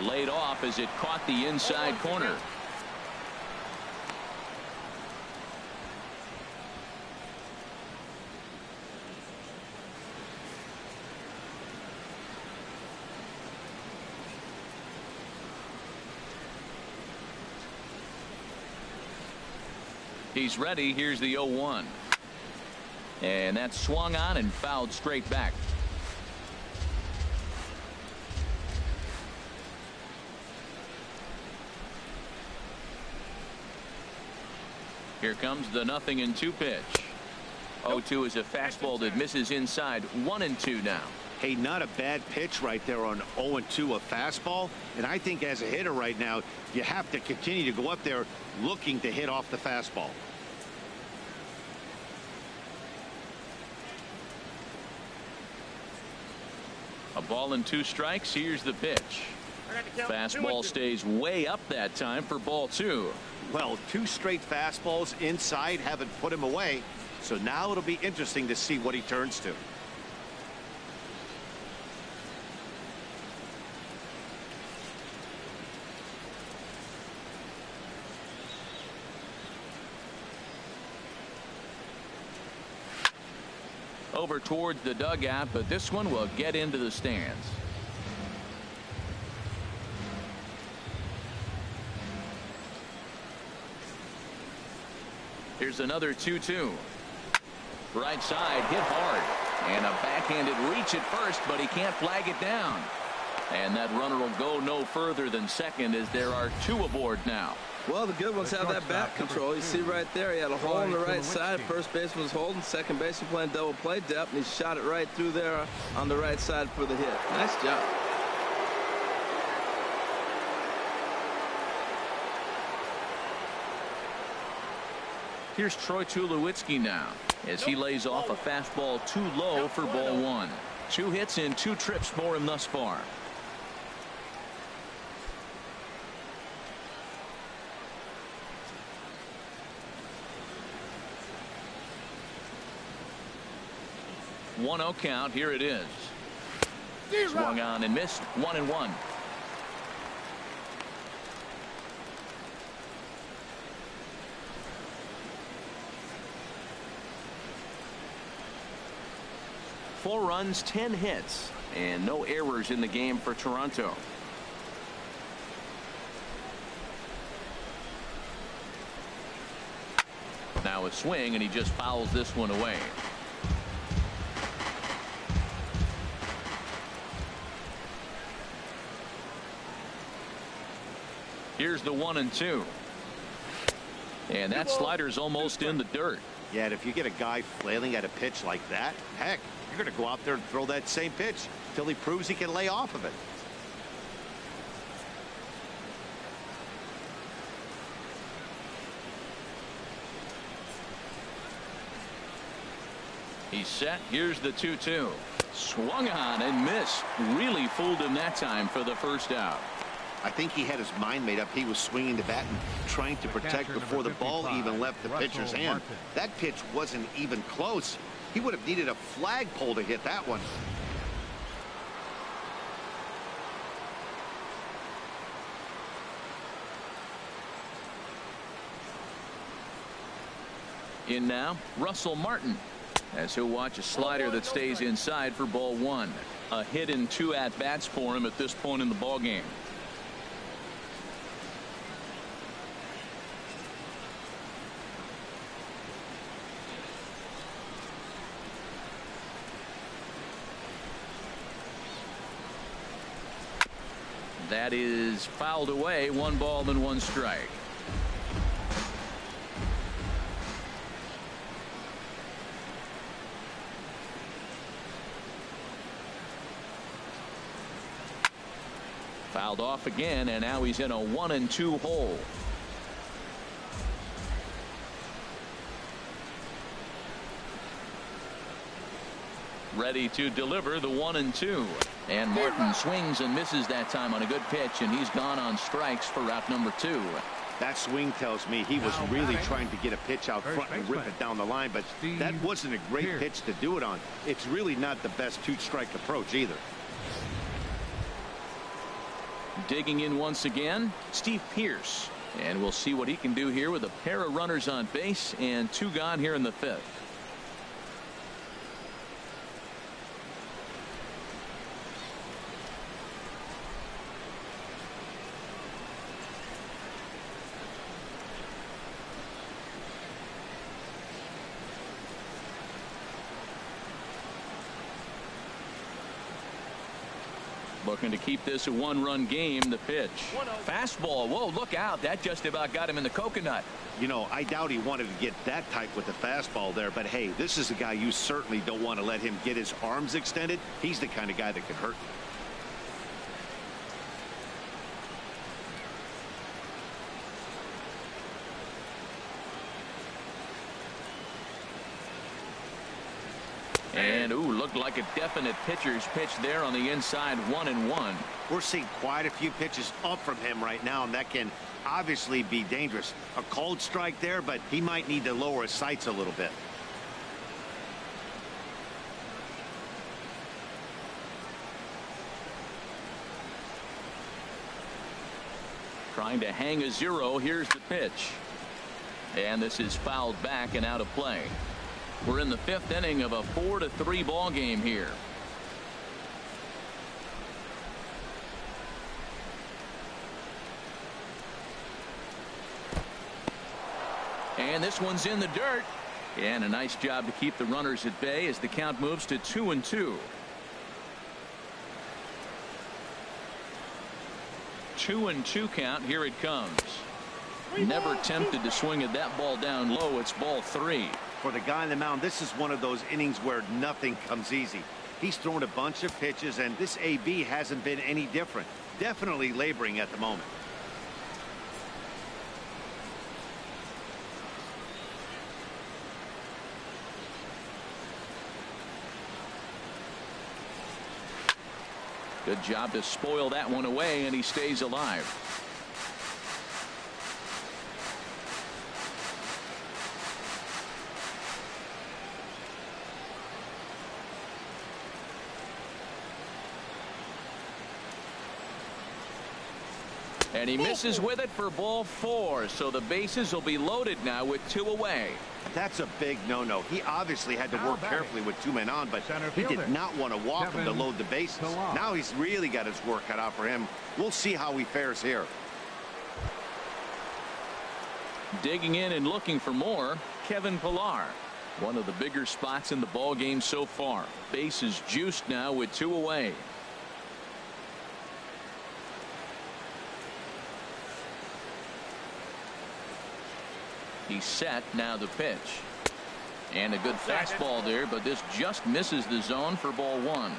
Laid off as it caught the inside corner. He's ready. Here's the 0-1. And that's swung on and fouled straight back. Here comes the 0-2 pitch. 0-2 is a fastball that misses inside. 1-2 now. Hey, not a bad pitch right there on 0-2, a fastball. And I think as a hitter right now, you have to continue to go up there looking to hit off the fastball. A ball and 2 strikes. Here's the pitch. Fastball stays way up that time for ball 2. Well, 2 straight fastballs inside haven't put him away. So now it'll be interesting to see what he turns to. Over towards the dugout, but this one will get into the stands. Here's another 2-2. Right side, hit hard, and a backhanded reach at first, but he can't flag it down. And that runner will go no further than second, as there are 2 aboard now. Well, the good ones have that bat control. You see right there, he had a hole on the right side. First baseman was holding, second baseman playing double play depth, and he shot it right through there on the right side for the hit. Nice job. Here's Troy Tulowitzki now, as he lays off a fastball too low for ball 1. 2 hits in 2 trips for him thus far. One 0 count. Here it is. Swung on and missed. 1-1. Four runs, 10 hits, and no errors in the game for Toronto. Now a swing, and he just fouls this one away. Here's the 1-2. And that slider's almost in the dirt. Yeah, and if you get a guy flailing at a pitch like that, heck, you're going to go out there and throw that same pitch till he proves he can lay off of it. He's set. Here's the 2-2. Swung on and missed. Really fooled him that time for the first out. I think he had his mind made up. He was swinging the bat and trying to protect before the ball even left the pitcher's hand. That pitch wasn't even close. He would have needed a flagpole to hit that one. In now, Russell Martin, as he'll watch a slider that stays inside for ball 1. A hit in 2 at-bats for him at this point in the ball game. That is fouled away. 1 ball and 1 strike. Fouled off again, and now he's in a 1-2 hole. Ready to deliver the 1-2. And Martin swings and misses that time on a good pitch, and he's gone on strikes for out number 2. That swing tells me he was really trying to get a pitch out front and rip it down the line, but that wasn't a great pitch to do it on. It's really not the best 2-strike approach either. Digging in once again, Steve Pearce, and we'll see what he can do here with a pair of runners on base and 2 gone here in the 5th. Looking to keep this a 1-run game. The pitch. Fastball. Whoa, look out. That just about got him in the coconut. You know, I doubt he wanted to get that tight with the fastball there, but hey, this is a guy you certainly don't want to let him get his arms extended. He's the kind of guy that could hurt you. And, ooh, looked like a definite pitcher's pitch there on the inside. 1-1. We're seeing quite a few pitches up from him right now, and that can obviously be dangerous. A cold strike there, but he might need to lower his sights a little bit. Trying to hang a 0. Here's the pitch. And this is fouled back and out of play. We're in the 5th inning of a 4-3 ball game here. And this one's in the dirt. And a nice job to keep the runners at bay as the count moves to 2-2. 2-2 count. Here it comes. Never tempted to swing at that ball down low. It's ball 3. For the guy on the mound, this is one of those innings where nothing comes easy. He's thrown a bunch of pitches, and this AB hasn't been any different. Definitely laboring at the moment. Good job to spoil that one away, and he stays alive. And he misses with it for ball 4. So the bases will be loaded now with 2 away. That's a big no-no. He obviously had to work carefully with 2 men on, but he did not want to walk him to load the bases. Now he's really got his work cut out for him. We'll see how he fares here. Digging in and looking for more, Kevin Pillar. One of the bigger spots in the ball game so far. Bases juiced now with 2 away. He's set. Now the pitch. And a good fastball there, but this just misses the zone for ball 1.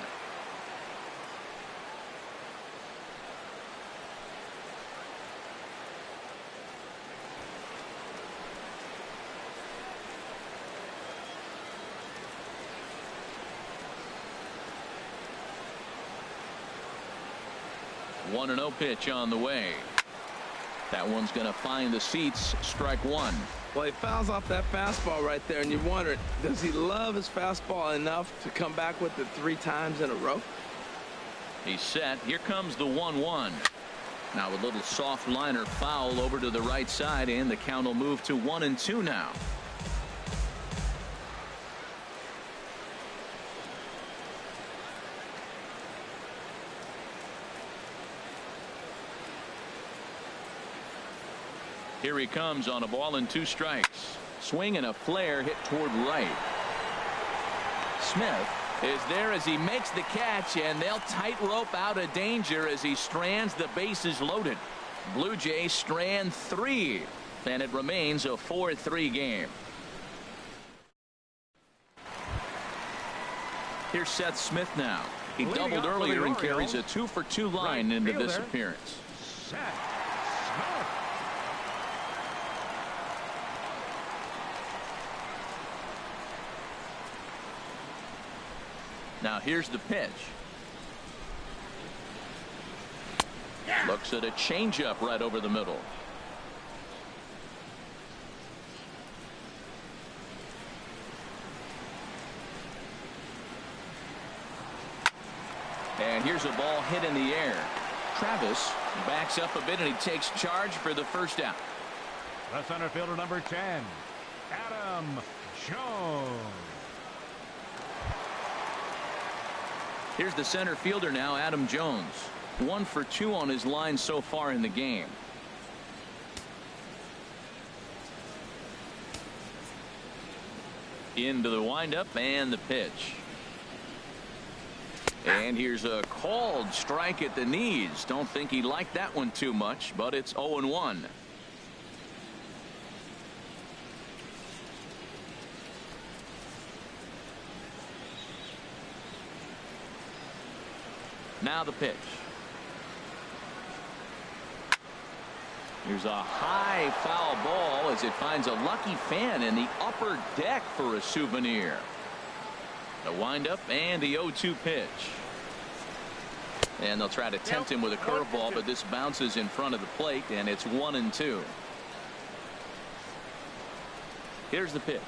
1-0 pitch on the way. That one's going to find the seats. Strike one. Well, he fouls off that fastball right there, and you wonder, does he love his fastball enough to come back with it 3 times in a row? He's set. Here comes the 1-1. Now a little soft liner foul over to the right side, and the count will move to 1-2 now. Here he comes on a ball and 2 strikes. Swing and a flare hit toward right. Smith is there as he makes the catch, and they'll tightrope out of danger as he strands the bases loaded. Blue Jays strand 3, and it remains a 4-3 game. Here's Seth Smith now. He doubled earlier and carries a 2-for-2 line into this appearance. Seth Smith. Now here's the pitch. Looks at a changeup right over the middle. And here's a ball hit in the air. Travis backs up a bit and he takes charge for the first out. The center fielder, number 10, Adam Jones. Here's the center fielder now, Adam Jones. 1 for 2 on his line so far in the game. Into the windup and the pitch. And here's a called strike at the knees. Don't think he liked that one too much, but it's 0-1. Now the pitch. Here's a high foul ball as it finds a lucky fan in the upper deck for a souvenir. The windup and the 0-2 pitch. And they'll try to tempt him with a curveball, but this bounces in front of the plate, and it's 1-2. Here's the pitch.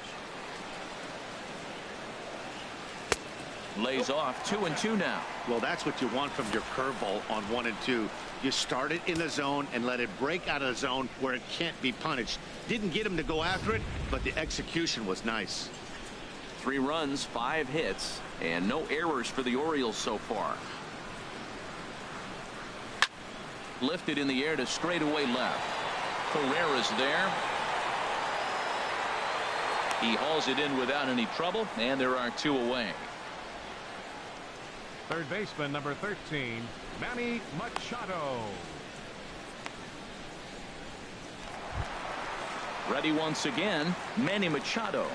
Lays off. 2-2 now. Well, that's what you want from your curveball on 1 and 2. You start it in the zone and let it break out of the zone where it can't be punished. Didn't get him to go after it, but the execution was nice. 3 runs, 5 hits, and no errors for the Orioles so far. Lifted in the air to straightaway left. Carrera's there. He hauls it in without any trouble, and there are 2 away. Third baseman, number 13, Manny Machado. Ready once again, Manny Machado.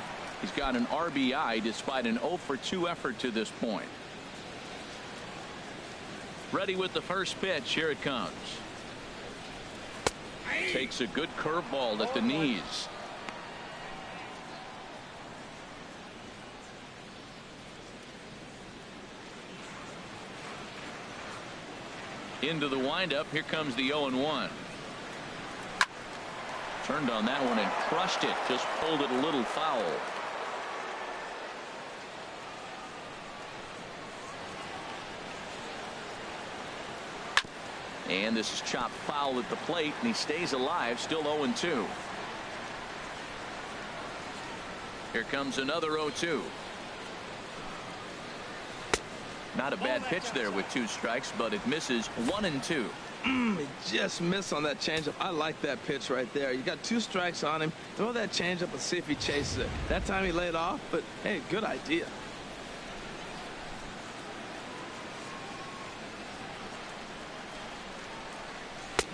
He's got an RBI despite an 0 for 2 effort to this point. Ready with the first pitch. Here it comes. Takes a good curveball at the knees. Into the windup. Here comes the 0-1. Turned on that one and crushed it. Just pulled it a little foul. And this is chopped foul at the plate, and he stays alive. Still 0-2. Here comes another 0-2. Not a bad pitch there with 2 strikes, but it misses. 1-2. He just missed on that changeup. I like that pitch right there. You got 2 strikes on him. Throw that changeup and see if he chases it. That time he laid off, but hey, good idea.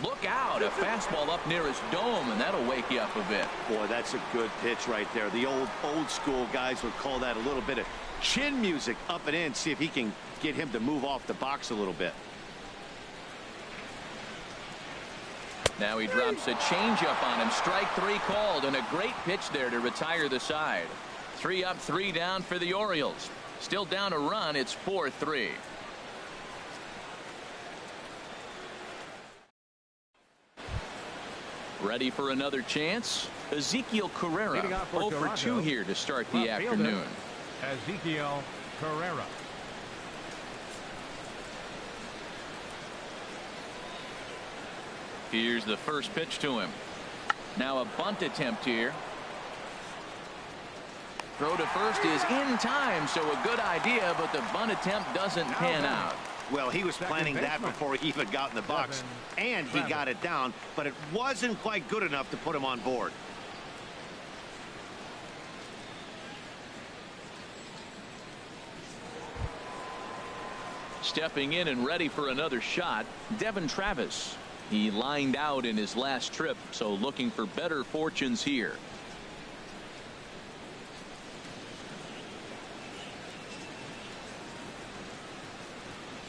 Look out, a fastball up near his dome, and that'll wake you up a bit. Boy, that's a good pitch right there. The old school guys would call that a little bit of chin music up and in. See if he can get him to move off the box a little bit. Now he drops a changeup on him. Strike 3 called, and a great pitch there to retire the side. 3 up, 3 down for the Orioles. Still down a run. It's 4-3. Ready for another chance. Ezekiel Carrera Leading off for 0 for 2 Toronto, here to start the left fielder, afternoon. Ezekiel Carrera. Here's the first pitch to him. Now a bunt attempt here. Throw to first is in time, so a good idea, but the bunt attempt doesn't pan out. Well, he was planning that before he even got in the box, and he got it down, but it wasn't quite good enough to put him on board. Stepping in and ready for another shot, Devin Travis. He lined out in his last trip, so looking for better fortunes here.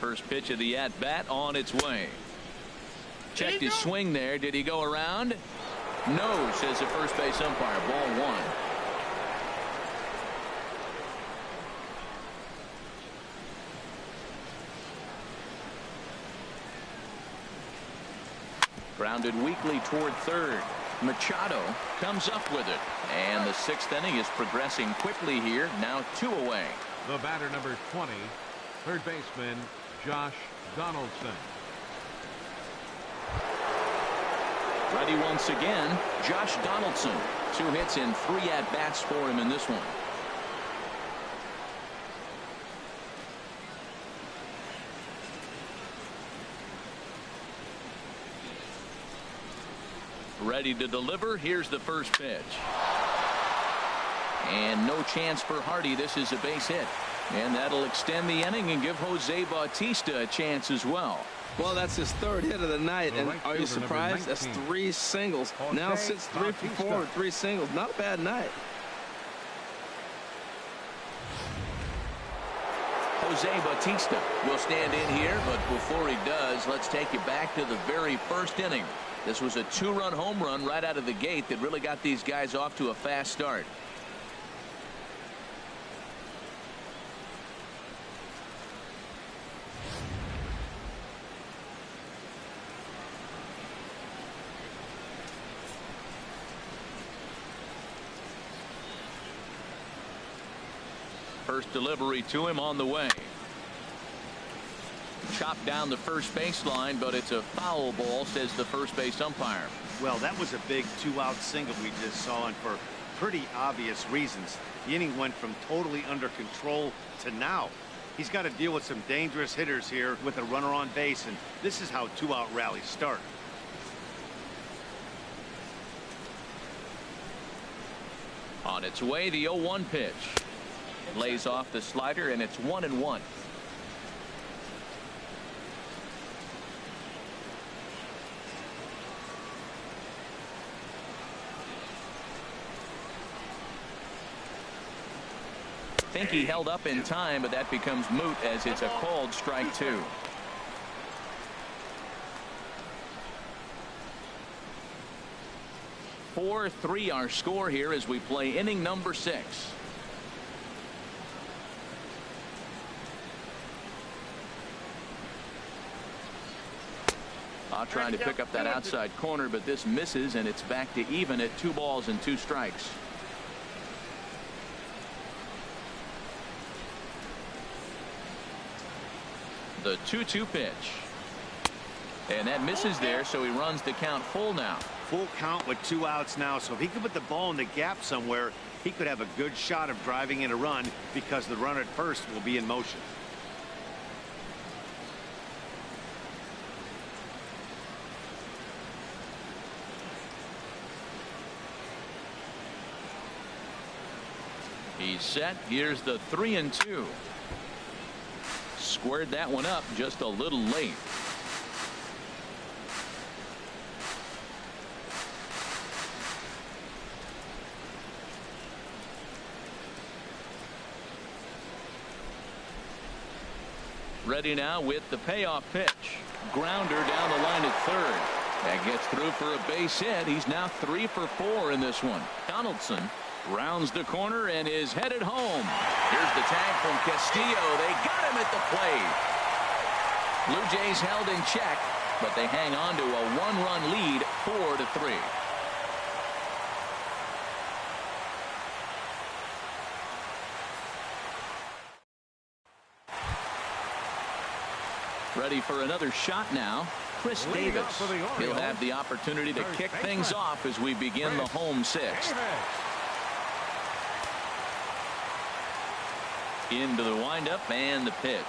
First pitch of the at-bat on its way. Checked his swing there. Did he go around? No, says the first base umpire. Ball 1. Grounded weakly toward third. Machado comes up with it. And the 6th inning is progressing quickly here. Now 2 away. The batter, number 20, third baseman Josh Donaldson. Ready once again, Josh Donaldson. 2 hits and 3 at-bats for him in this one. Ready to deliver. Here's the first pitch. And no chance for Hardy. This is a base hit. And that'll extend the inning and give Jose Bautista a chance as well. Well, that's his 3rd hit of the night. And are you surprised? That's 3 singles. Now sits 3 for 4 with 3 singles. Not a bad night. Jose Bautista will stand in here, but before he does, let's take you back to the very first inning. This was a 2-run home run right out of the gate that really got these guys off to a fast start. First delivery to him on the way. Chopped down the first baseline, but it's a foul ball, says the first base umpire. Well, that was a big 2-out single we just saw, and for pretty obvious reasons. The inning went from totally under control to now. He's got to deal with some dangerous hitters here with a runner on base, and this is how 2-out rallies start. On its way, the 0-1 pitch. Lays off the slider, and it's 1-1. Think he held up in time, but that becomes moot as it's a called strike 2. (4-3) our score here as we play inning number 6. Trying to pick up that outside corner, but this misses, and it's back to even at 2 balls and 2 strikes. The 2-2 pitch. And that misses there, so he runs the count full now. Full count with 2 outs now, so if he could put the ball in the gap somewhere, he could have a good shot of driving in a run because the runner at first will be in motion. He's set. Here's the 3-2. Squared that one up just a little late. Ready now with the payoff pitch. Grounder down the line at third. That gets through for a base hit. He's now 3 for 4 in this one. Donaldson rounds the corner and is headed home. Here's the tag from Castillo. They got him at the plate. Blue Jays held in check, but they hang on to a 1-run lead, 4-3. Ready for another shot now. Chris Davis. He'll have the opportunity to kick things off as we begin the home sixth. Into the windup and the pitch.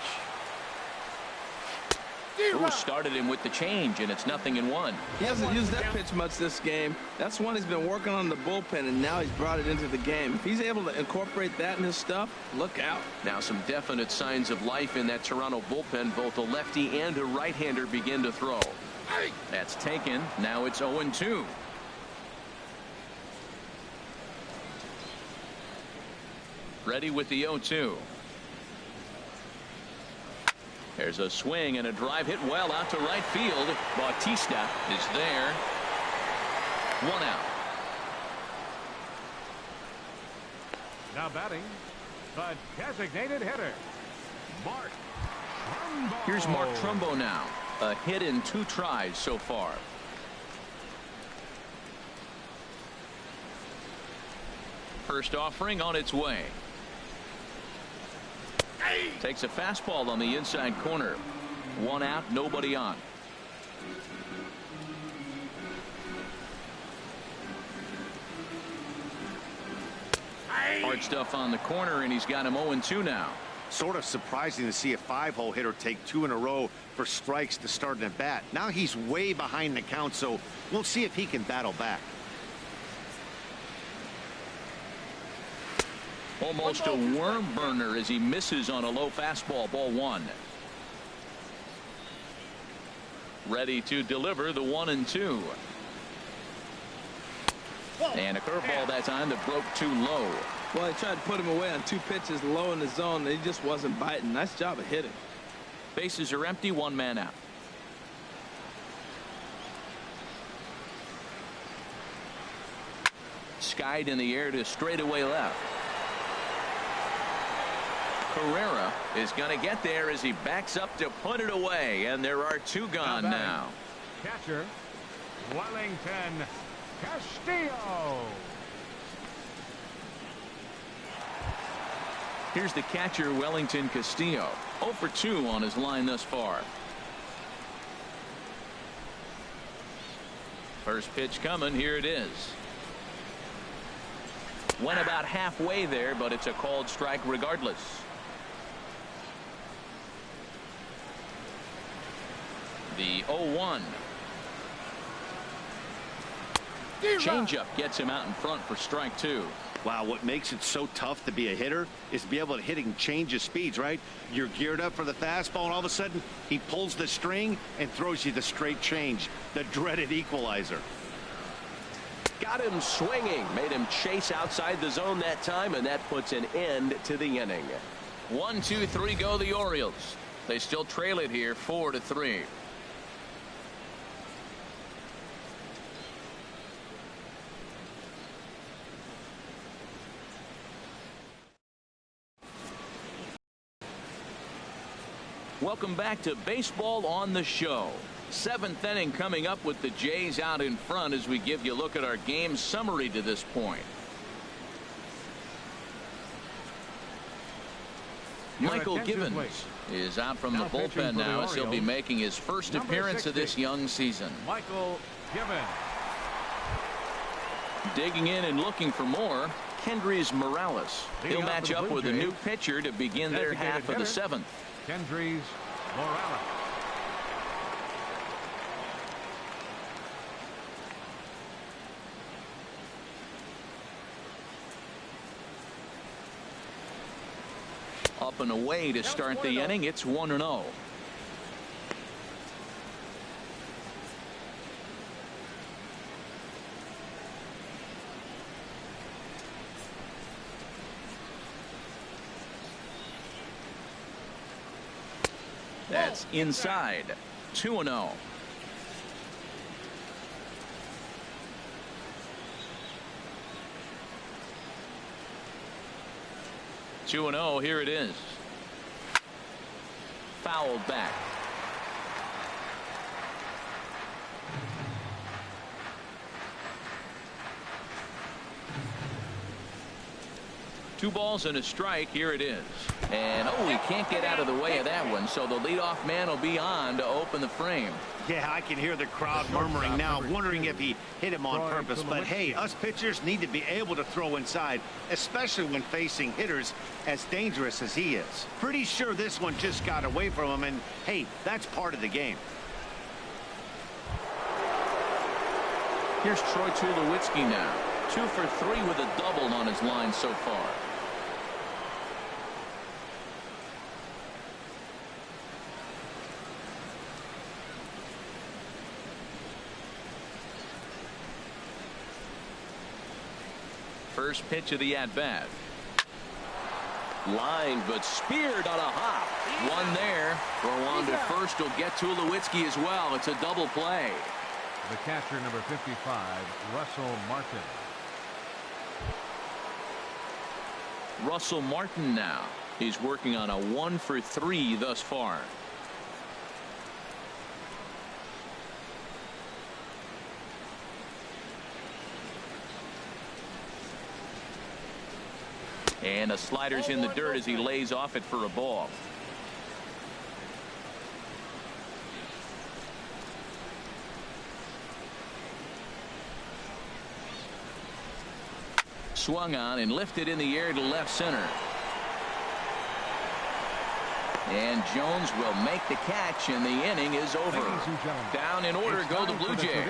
Ooh, started him with the change, and it's 0-1. He hasn't used that pitch much this game. That's one he's been working on the bullpen, and now he's brought it into the game. If he's able to incorporate that in his stuff, look out. Now some definite signs of life in that Toronto bullpen. Both a lefty and a right-hander begin to throw. That's taken. Now it's 0-2. Ready with the 0-2. There's a swing and a drive hit well out to right field. Bautista is there. 1 out. Now batting, the designated hitter, Mark Trumbo. Here's Mark Trumbo now. A hit in 2 tries so far. First offering on its way. Takes a fastball on the inside corner. 1 out, nobody on. Hard stuff on the corner, and he's got him 0-2 now. Sort of surprising to see a 5-hole hitter take 2 in a row for strikes to start an at bat. Now he's way behind the count, so we'll see if he can battle back. Almost a worm burner as he misses on a low fastball. Ball 1. Ready to deliver the 1-2. And a curveball that time that broke too low. Well, he tried to put him away on 2 pitches low in the zone. He just wasn't biting. Nice job of hitting. Bases are empty. 1 man out. Skied in the air to straightaway left. Carrera is going to get there as he backs up to put it away, and there are 2 gone now. Catcher, Wellington Castillo. Here's the catcher, Wellington Castillo. 0 for 2 on his line thus far. First pitch coming. Here it is. Went about halfway there, but it's a called strike regardless. The 0-1. Changeup gets him out in front for strike 2. Wow, what makes it so tough to be a hitter is to be able to hit and change his speeds, right? You're geared up for the fastball, and all of a sudden he pulls the string and throws you the straight change, the dreaded equalizer. Got him swinging, made him chase outside the zone that time, and that puts an end to the inning. 1, 2, 3 go the Orioles. They still trail it here 4-3. Welcome back to Baseball on the Show. 7th inning coming up with the Jays out in front as we give you a look at our game summary to this point. Michael Givens is out from the bullpen now as he'll be making his first appearance of this young season. Michael Givens. Digging in and looking for more, Kendrys Morales. He'll match up with a new pitcher to begin their half of the 7th. Kendrys Morales. Up and away to start the inning. It's 1-0. That's inside. 2-0. Here it is. Fouled back. 2 balls and a strike. Here it is. And oh, he can't get out of the way of that one. So the leadoff man will be on to open the frame. Yeah, I can hear the crowd murmuring now, wondering if he hit him on purpose. But hey, us pitchers need to be able to throw inside, especially when facing hitters as dangerous as he is. Pretty sure this one just got away from him, and hey, that's part of the game. Here's Troy Tulowitzki now. 2 for 3 with a double on his line so far. First pitch of the at-bat. Line, but speared on a hop. One there. Throw on to first will get Tulowitzki as well. It's a double play. The catcher, number 55, Russell Martin. Russell Martin now. He's working on a 1 for 3 thus far. And a slider's in the dirt as he lays off it for a ball. Swung on and lifted in the air to left center. And Jones will make the catch, and the inning is over. Down in order go the Blue Jays,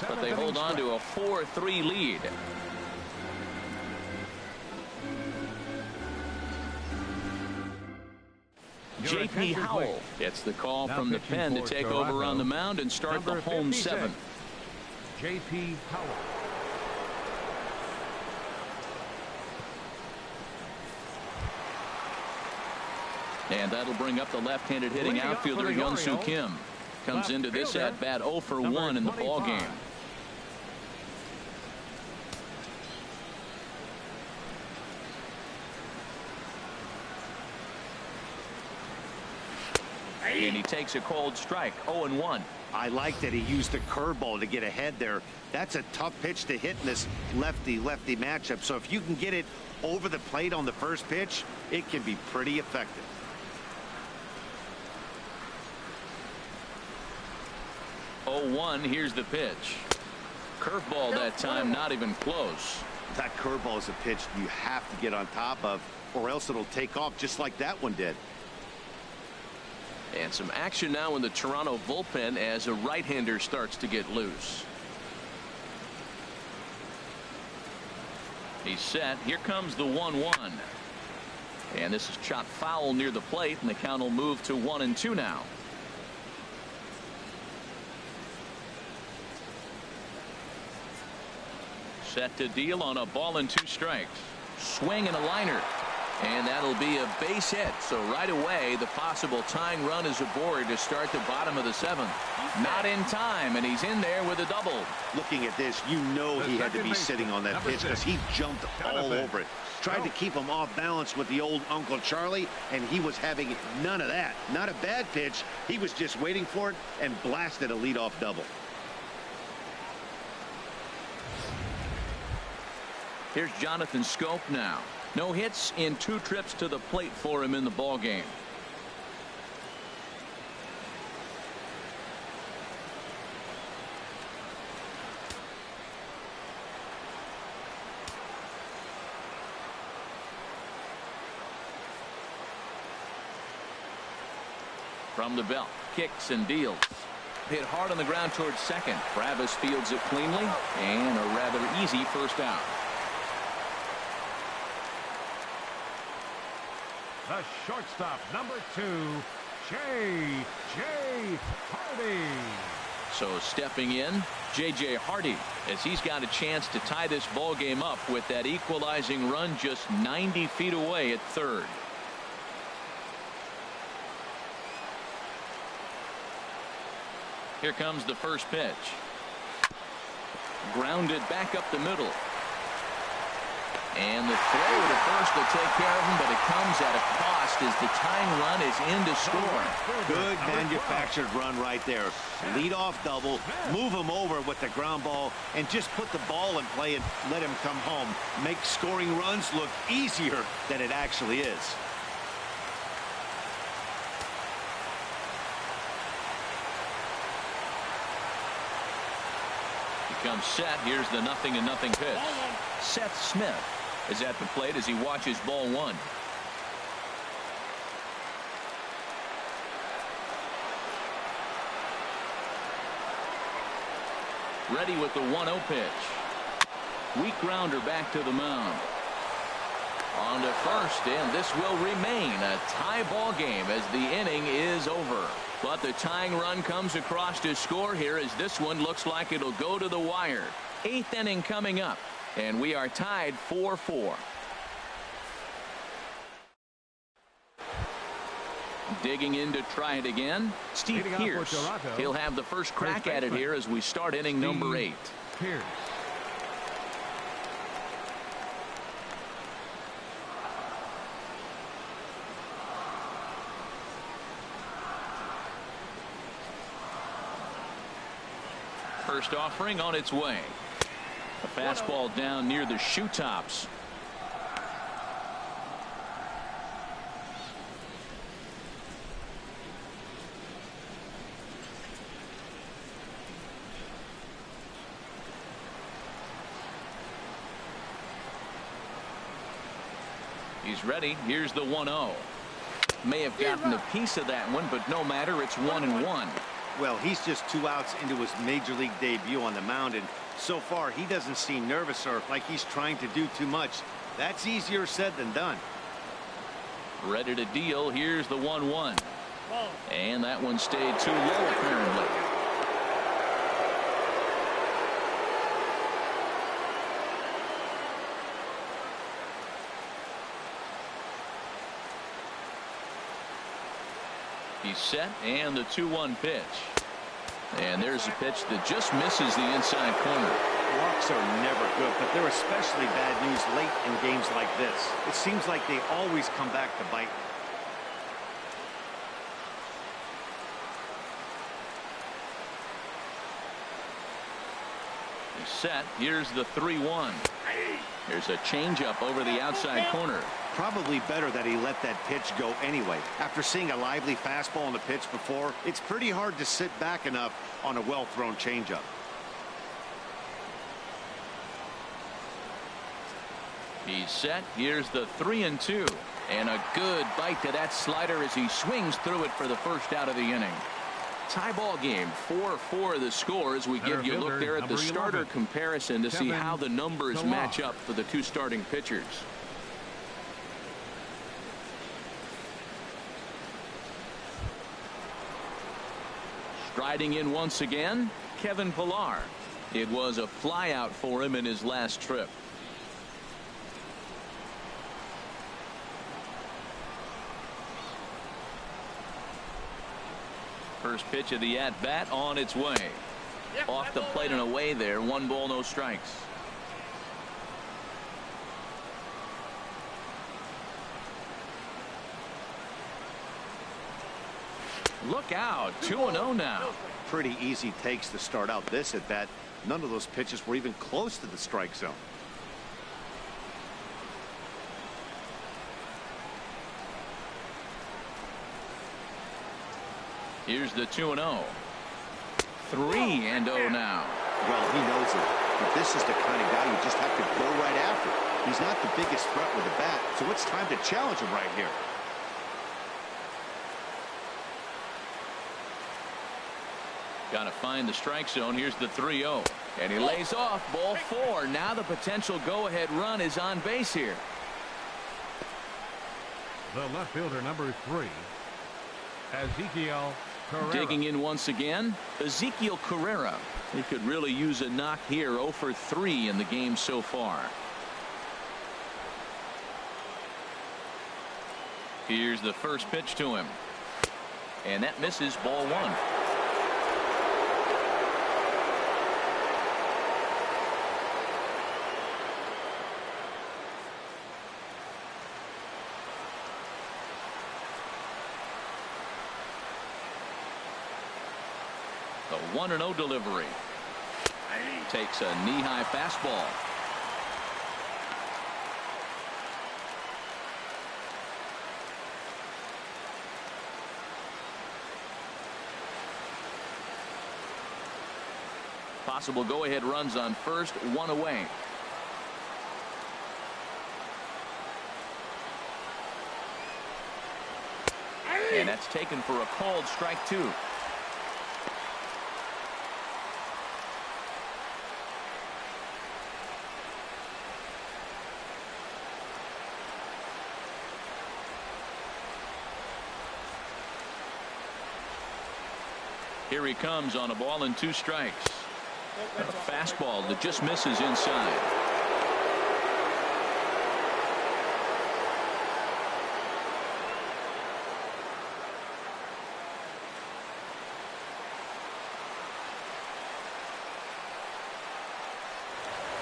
but they hold on to a 4-3 lead. J.P. Howell gets the call from the pen to take over on the mound and start the home 7th. J.P. Howell. And that'll bring up the left-handed hitting outfielder Hyun-Soo Kim. Comes into this at-bat 0 for 1 in the ball game. And he takes a cold strike. 0-1. I like that he used the curveball to get ahead there. That's a tough pitch to hit in this lefty-lefty matchup. So if you can get it over the plate on the first pitch, it can be pretty effective. Here's the pitch. Curveball that time, not even close. That curveball is a pitch you have to get on top of, or else it'll take off just like that one did. And some action now in the Toronto bullpen as a right-hander starts to get loose. He's set. Here comes the 1-1. And this is chopped foul near the plate, and the count will move to 1-2 now. Set to deal on a ball and 2 strikes. Swing and a liner. And that'll be a base hit. So right away, the possible tying run is aboard to start the bottom of the 7th. Not in time, and he's in there with a double. Looking at this, you know he had to be sitting on that pitch because he jumped all over it. Tried to keep him off balance with the old Uncle Charlie, and he was having none of that. Not a bad pitch. He was just waiting for it and blasted a leadoff double. Here's Jonathan Scope now. No hits in 2 trips to the plate for him in the ball game. From the belt, kicks and deals. Hit hard on the ground towards second. Travis fields it cleanly, and a rather easy first out. The shortstop, number 2, J.J. Hardy. So stepping in, J.J. Hardy, as he's got a chance to tie this ball game up with that equalizing run just 90 feet away at third. Here comes the first pitch. Grounded back up the middle. And the throw to first will take care of him, but it comes at a cost as the tying run is in to score. Good manufactured run right there. Lead off double, move him over with the ground ball, and just put the ball in play and let him come home. Make scoring runs look easier than it actually is. Comes set. Here's the 0-0 pitch. Seth Smith is at the plate as he watches ball one. Ready with the 1-0 pitch. Weak grounder back to the mound. On to first, and this will remain a tie ball game as the inning is over. But the tying run comes across to score here as this one looks like it'll go to the wire. 8th inning coming up, and we are tied 4-4. Digging in to try it again, Steve Pierce. He'll have the first crack at it here as we start inning number 8. Pierce. First offering on its way. A fastball down near the shoe tops. He's ready. Here's the 1-0. May have gotten a piece of that one, but no matter. It's 1-1. Well, he's just 2 outs into his major league debut on the mound, and so far he doesn't seem nervous or like he's trying to do too much. That's easier said than done. Ready to deal. Here's the 1-1. And that one stayed too low apparently. He's set, and the 2-1 pitch. And there's a pitch that just misses the inside corner. Walks are never good, but they're especially bad news late in games like this. It seems like they always come back to bite. He's set. Here's the 3-1. There's a changeup over the outside corner. Probably better that he let that pitch go anyway. After seeing a lively fastball on the pitch before, it's pretty hard to sit back enough on a well-thrown changeup. He's set. Here's the 3-2. And a good bite to that slider as he swings through it for the first out of the inning. Tie ball game, 4-4 the score as we give you a look there at the starter comparison to see how the numbers match up for the two starting pitchers. Striding in once again, Kevin Pillar. It was a flyout for him in his last trip. First pitch of the at-bat on its way. Off the plate and away there. 1 ball, no strikes. Look out. 2-0 now. Pretty easy takes to start out this at-bat. None of those pitches were even close to the strike zone. Here's the 2-0. 3-0 now. Well, he knows it. But this is the kind of guy you just have to go right after. He's not the biggest threat with the bat, so it's time to challenge him right here. Got to find the strike zone. Here's the 3-0. And he lays off ball 4. Now the potential go-ahead run is on base here. The left fielder, number 3, Ezekiel Carrera. Digging in once again, Ezekiel Carrera. He could really use a knock here. 0 for 3 in the game so far. Here's the first pitch to him. And that misses, ball 1. The 1-0 delivery. Takes a knee-high fastball. Possible go-ahead runs on first, one away. And that's taken for a called strike two. Here he comes on a ball and 2 strikes. A fastball that just misses inside.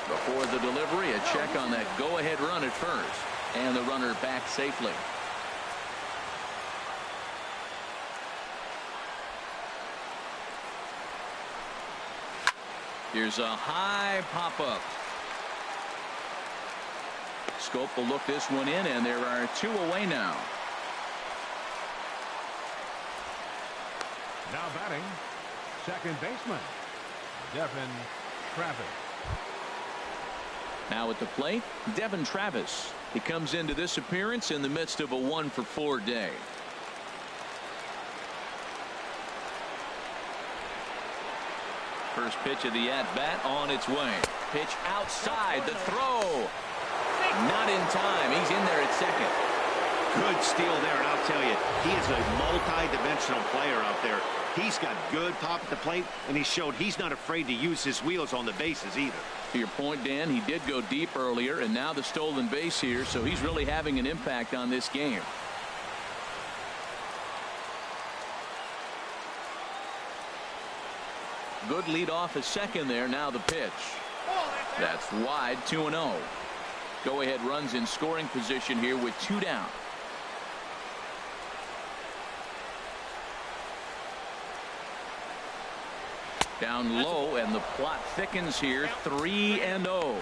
Before the delivery, a check on that go-ahead run at first. And the runner back safely. Here's a high pop-up. Scope will look this one in, and there are 2 away now. Now batting, second baseman, Devin Travis. Now at the plate, Devin Travis. He comes into this appearance in the midst of a 1-for-4 day. First pitch of the at-bat on its way. Pitch outside, the throw. Not in time. He's in there at second. Good steal there, and I'll tell you, he is a multi-dimensional player out there. He's got good pop at the plate, and he showed he's not afraid to use his wheels on the bases either. To your point, Dan, he did go deep earlier, and now the stolen base here, so he's really having an impact on this game. Good lead off at second there. Now the pitch. That's wide, 2-0. Go-ahead runs in scoring position here with 2 down. Down low, and the plot thickens here. 3-0.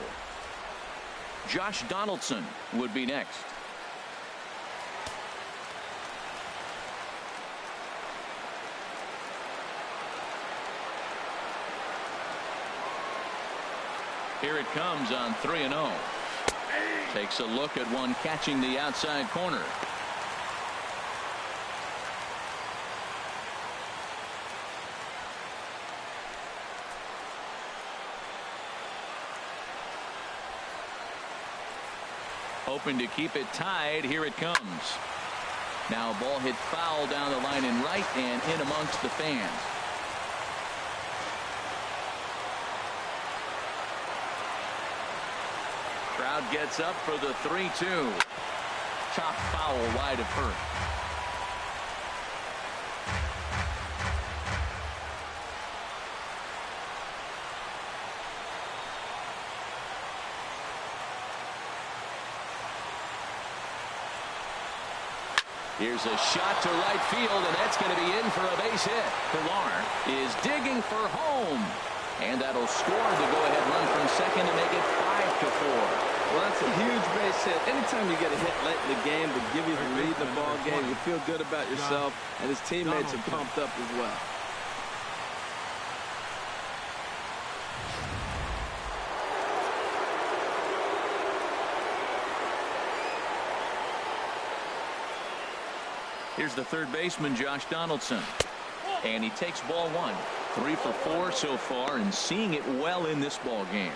Josh Donaldson would be next. Here it comes on 3-0. Takes a look at one catching the outside corner. Hoping to keep it tied. Here it comes. Now a ball hit foul down the line in right and in amongst the fans. Crowd gets up for the 3-2. Chop foul wide of first. Here's a shot to right field, and that's going to be in for a base hit. Pilar is digging for home, and that'll score the go-ahead run from second to make it 5-4. Well, that's a huge base hit. Anytime you get a hit late in the game to give you the lead in the ball game, you feel good about yourself, and his teammates are pumped up as well. Here's the third baseman, Josh Donaldson. And he takes ball one. 3 for 4 so far, and seeing it well in this ball game.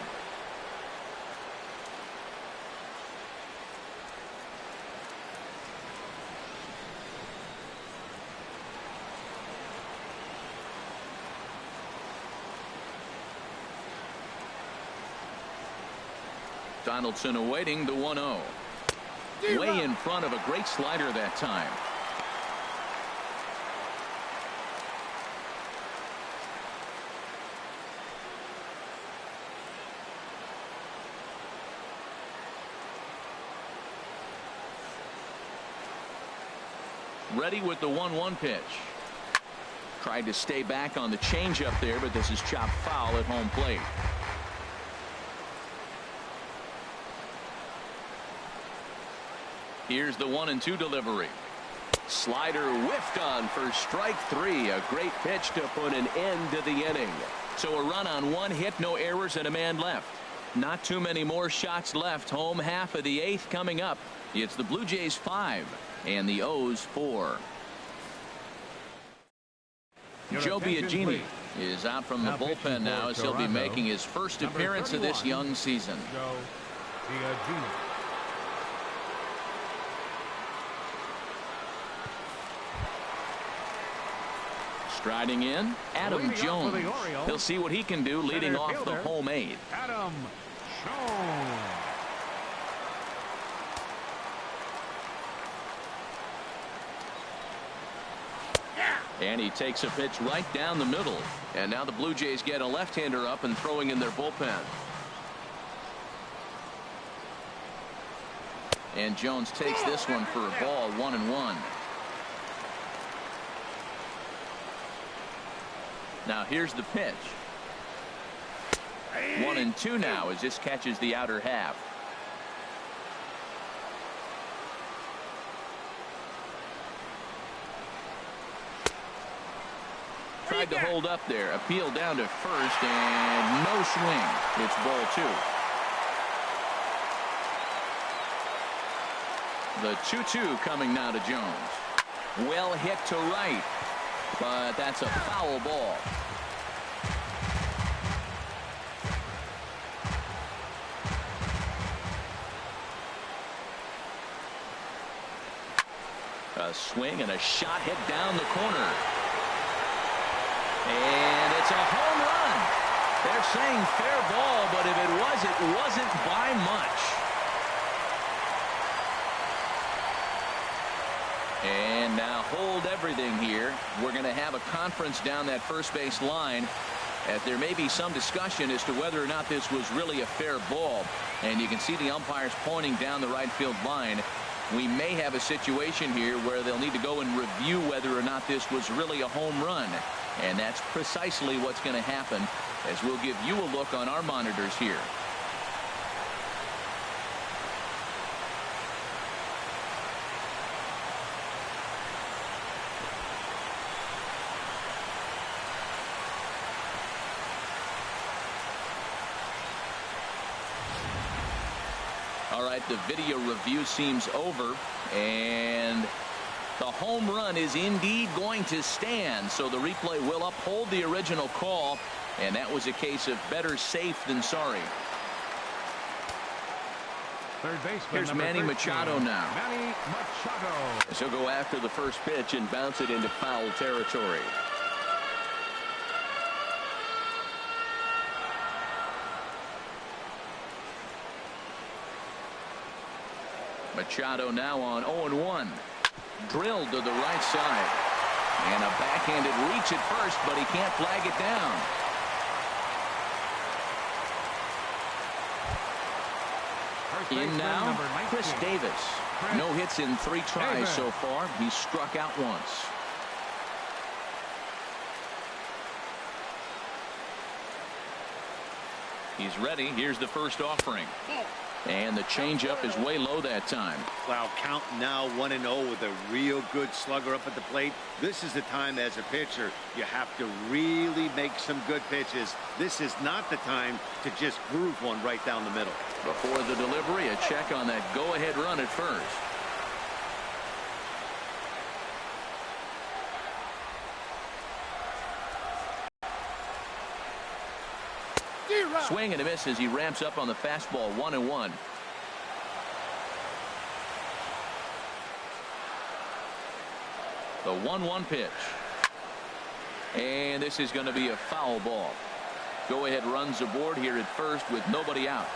Donaldson awaiting the 1-0. Way in front of a great slider that time. Ready with the 1-1 pitch. Tried to stay back on the changeup there, but this is chopped foul at home plate. Here's the 1-2 delivery. Slider whiffed on for strike 3. A great pitch to put an end to the inning. So a run on 1 hit, no errors, and a man left. Not too many more shots left. Home half of the 8th coming up. It's the Blue Jays 5 and the O's 4. Joe Biagini is out from the bullpen now as he'll be making his first appearance of this young season. Joe Biagini. Striding in, Adam Jones. He'll see what he can do leading off the home 8th. Adam Jones. And he takes a pitch right down the middle. And now the Blue Jays get a left-hander up and throwing in their bullpen. And Jones takes this one for a ball, 1-1. Now here's the pitch. 1-2 now as this catches the outer half. Tried to hold up there. Appeal down to first and no swing. It's ball 2. The 2-2 coming now to Jones. Well hit to right, but that's a foul ball. A swing and a shot hit down the corner. And it's a home run. They're saying fair ball, but if it was, it wasn't by much. And now hold everything here. We're going to have a conference down that first base line, as there may be some discussion as to whether or not this was really a fair ball. And you can see the umpires pointing down the right field line. We may have a situation here where they'll need to go and review whether or not this was really a home run. And that's precisely what's going to happen, as we'll give you a look on our monitors here. All right, the video review seems over, and the home run is indeed going to stand. So the replay will uphold the original call, and that was a case of better safe than sorry. Third baseman, here's Manny Machado now. Manny Machado. So go after the first pitch and bounce it into foul territory. Machado now on 0-1. Drilled to the right side. And a backhanded reach at first, but he can't flag it down. In now, Chris Davis. No hits in 3 tries so far. He's struck out once. He's ready. Here's the first offering. And the changeup is way low that time. Wow, count now 1-0 with a real good slugger up at the plate. This is the time as a pitcher you have to really make some good pitches. This is not the time to just groove one right down the middle. Before the delivery, a check on that go-ahead run at first. Swing and a miss as he ramps up on the fastball. 1-1. The 1-1 pitch. And this is going to be a foul ball. Go ahead runs aboard here at first with nobody out.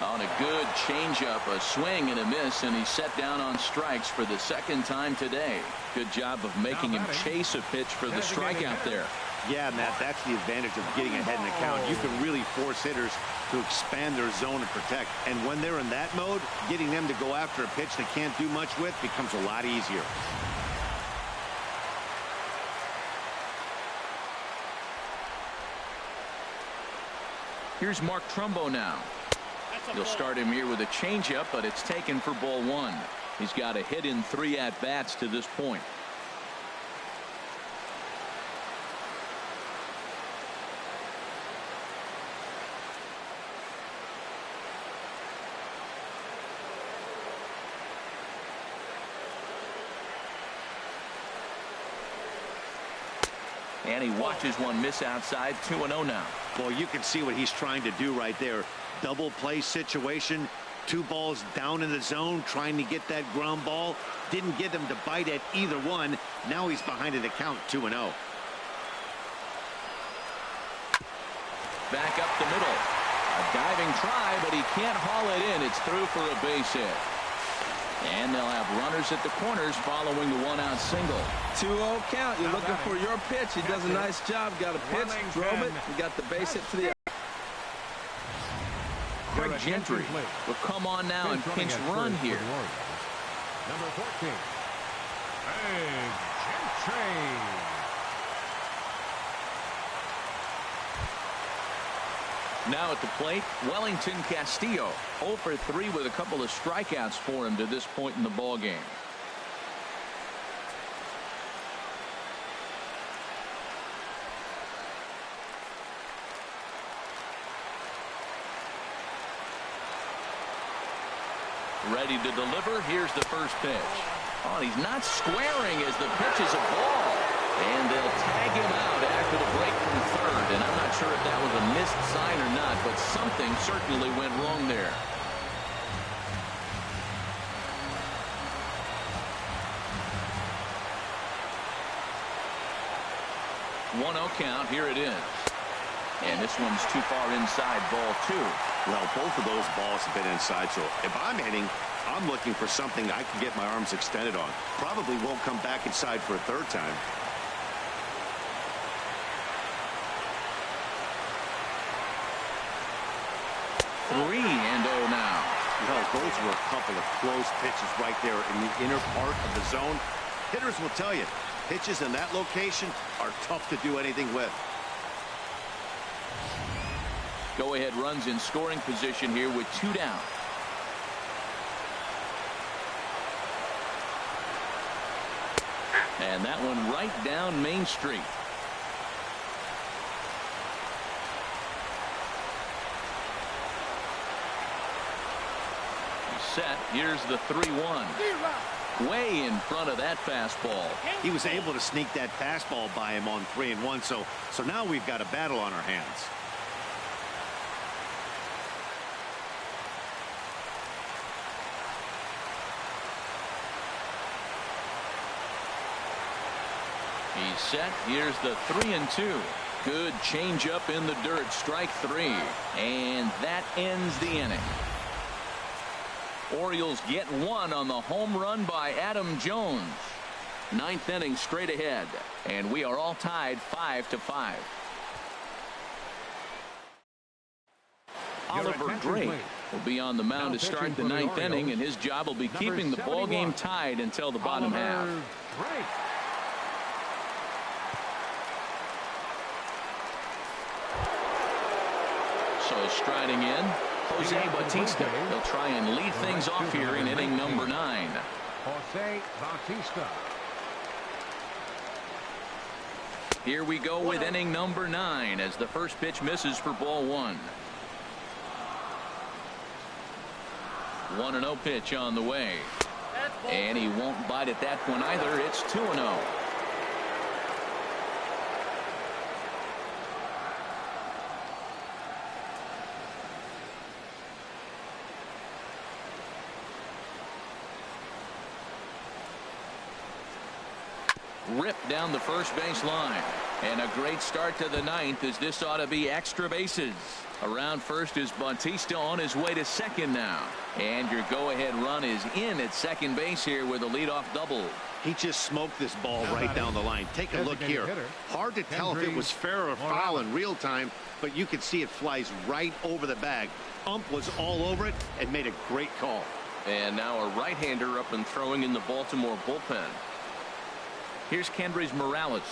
On a good changeup, a swing and a miss, and he's set down on strikes for the second time today. Good job of making him chase a pitch for the strikeout there. Yeah, Matt, that's the advantage of getting ahead in the count. You can really force hitters to expand their zone and protect. And when they're in that mode, getting them to go after a pitch they can't do much with becomes a lot easier. Here's Mark Trumbo now. You'll start him here with a changeup, but it's taken for ball one. He's got a hit in 3 at-bats to this point. And he watches one miss outside. 2-0 now. Well, you can see what he's trying to do right there. Double play situation. 2 balls down in the zone, trying to get that ground ball. Didn't get him to bite at either one. Now he's behind in the count, 2-0. Back up the middle. A diving try, but he can't haul it in. It's through for a base hit. And they'll have runners at the corners following the 1-out single. 2-0 count. You're looking for your pitch. He does a nice job. Got a pitch, drove it. He got the base hit to the. Greg Gentry will come on now and pinch run here. Number 14. Greg Gentry. Now at the plate, Wellington Castillo. 0 for 3 with a couple of strikeouts for him to this point in the ball game. Ready to deliver. Here's the first pitch. Oh, he's not squaring as the pitch is a ball. And they'll tag him out after the break from third. And I'm not sure if that was a missed sign or not, but something certainly went wrong there. One 0 count. Here it is. And this one's too far inside, ball 2. Well, both of those balls have been inside, so if I'm hitting, I'm looking for something I can get my arms extended on. Probably won't come back inside for a third time. Three and 0 now. Well, those were a couple of close pitches right there in the inner part of the zone. Hitters will tell you, pitches in that location are tough to do anything with. Go-ahead runs in scoring position here with 2 down. And that one right down Main Street. Set. Here's the 3-1. Way in front of that fastball. He was able to sneak that fastball by him on 3-1, so now we've got a battle on our hands. He's set. Here's the 3-2. Good changeup in the dirt. Strike 3. And that ends the inning. Orioles get 1 on the home run by Adam Jones. 9th inning straight ahead. And we are all tied 5-5. Oliver Drake will be on the mound to start the 9th inning, and his job will be keeping the ball game tied until the bottom half. So striding in, Jose Bautista. He'll try and lead things off here in inning number 9. Jose Bautista. Here we go with inning number 9 as the first pitch misses for ball 1. 1-0 pitch on the way. And he won't bite at that one either. It's 2-0. ripped down the first base line. And a great start to the ninth, as this ought to be extra bases. Around first is Bautista on his way to second now. And your go-ahead run is in at second base here with a leadoff double. He just smoked this ball right down the line. Take a look here. Hard to tell if it was fair or foul in real time, but you can see it flies right over the bag. Ump was all over it and made a great call. And now a right-hander up and throwing in the Baltimore bullpen. Here's Kendrys Morales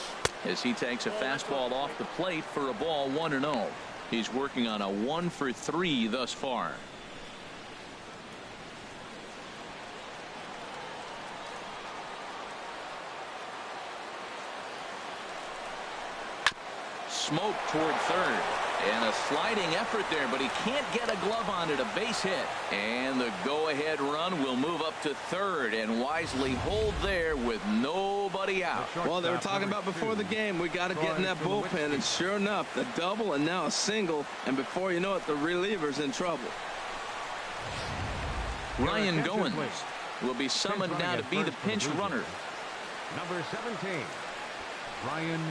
as he takes a fastball off the plate for a ball 1-0. He's working on a 1-for-3 thus far. Smoke toward third. And a sliding effort there, but he can't get a glove on it. A base hit. And the go-ahead run will move up to third and wisely hold there with nobody out. Well, they were talking about before the game, we got to get in that bullpen, and sure enough, the double and now a single, and before you know it, the reliever's in trouble. Ryan Goins will be summoned now to be the pinch runner. Number 17, Ryan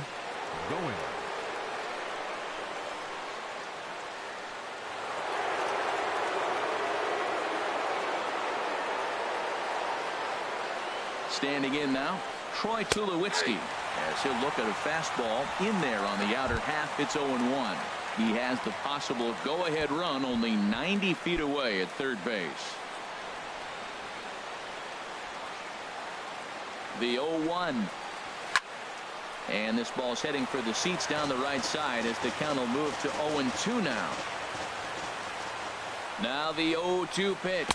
Goins. Standing in now, Troy Tulowitzki, as he'll look at a fastball in there on the outer half. It's 0-1. He has the possible go-ahead run only 90 feet away at third base. The 0-1. And this ball's heading for the seats down the right side as the count will move to 0-2 now. Now the 0-2 pitch.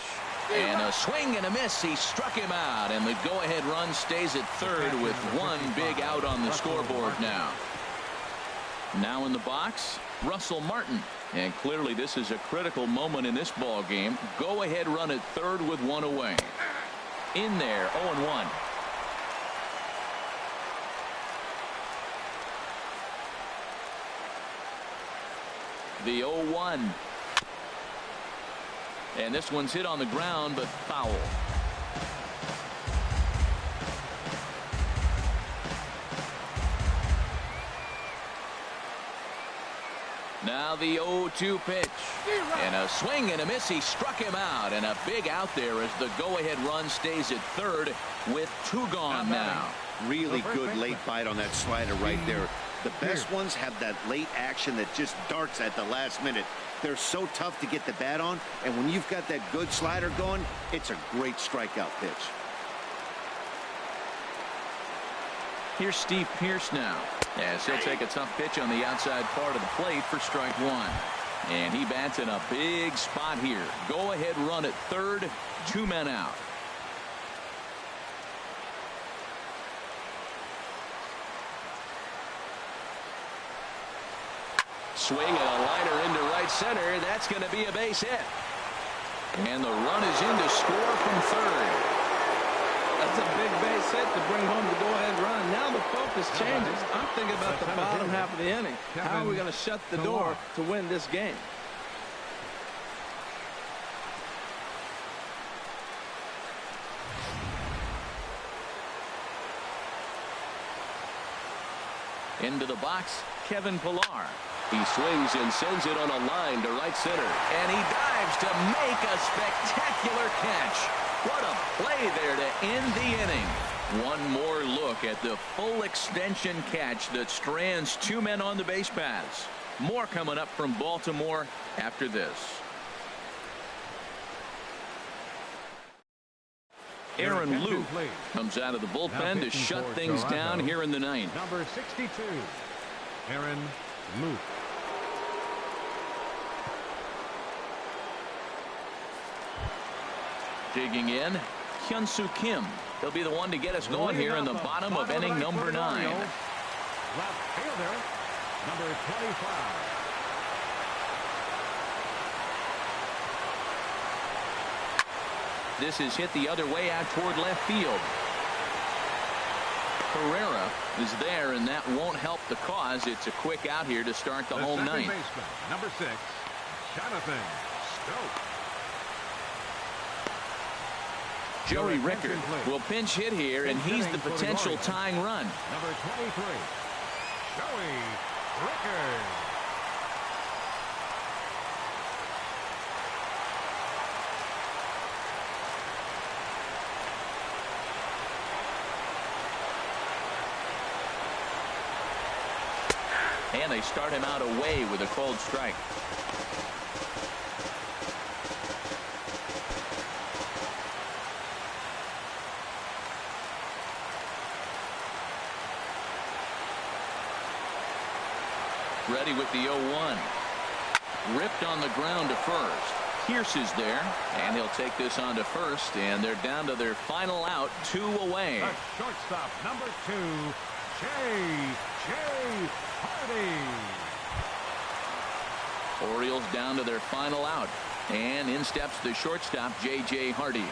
And a swing and a miss. He struck him out, and the go-ahead run stays at third with one big out on the scoreboard now. Now in the box, Russell Martin. And clearly this is a critical moment in this ball game. Go-ahead run at third with one away. In there, 0-1. The 0-1. And this one's hit on the ground, but foul. Now the 0-2 pitch. And a swing and a miss. He struck him out. And a big out there as the go-ahead run stays at third with two gone now. Really good late bite on that slider right there. The best ones have that late action that just darts at the last minute. They're so tough to get the bat on, and when you've got that good slider going, it's a great strikeout pitch. Here's Steve Pearce now, as he'll take a tough pitch on the outside part of the plate for strike one. And he bats in a big spot here. Go ahead run at third, two men out. Swing and a liner into right center. That's going to be a base hit. And the run is in to score from third. That's a big base hit to bring home the go-ahead run. Now the focus changes. I'm thinking about the bottom half of the inning. How are we going to shut the door to win this game? Into the box, Kevin Pillar. He swings and sends it on a line to right center. And he dives to make a spectacular catch. What a play there to end the inning. One more look at the full extension catch that strands two men on the base paths. More coming up from Baltimore after this. Aaron Luke comes out of the bullpen to shut things down here in the ninth. Number 62, Aaron Luke. Digging in, Hyun-Soo Kim. He'll be the one to get us going here in the bottom of inning number 9. Left fielder, number 25. This is hit the other way out toward left field. Herrera is there, and that won't help the cause. It's a quick out here to start the home ninth. Baseman, number 6, Jonathan Stokes. Joey Rickard will pinch hit here, and he's the potential tying run. Number 23, Joey Rickard. And they start him out away with a cold strike. Ready with the 0-1. Ripped on the ground to first. Pierce is there, and he'll take this on to first, and they're down to their final out, 2 away. The shortstop, number 2, J.J. Hardy. Orioles down to their final out, and in steps the shortstop, J.J. Hardy.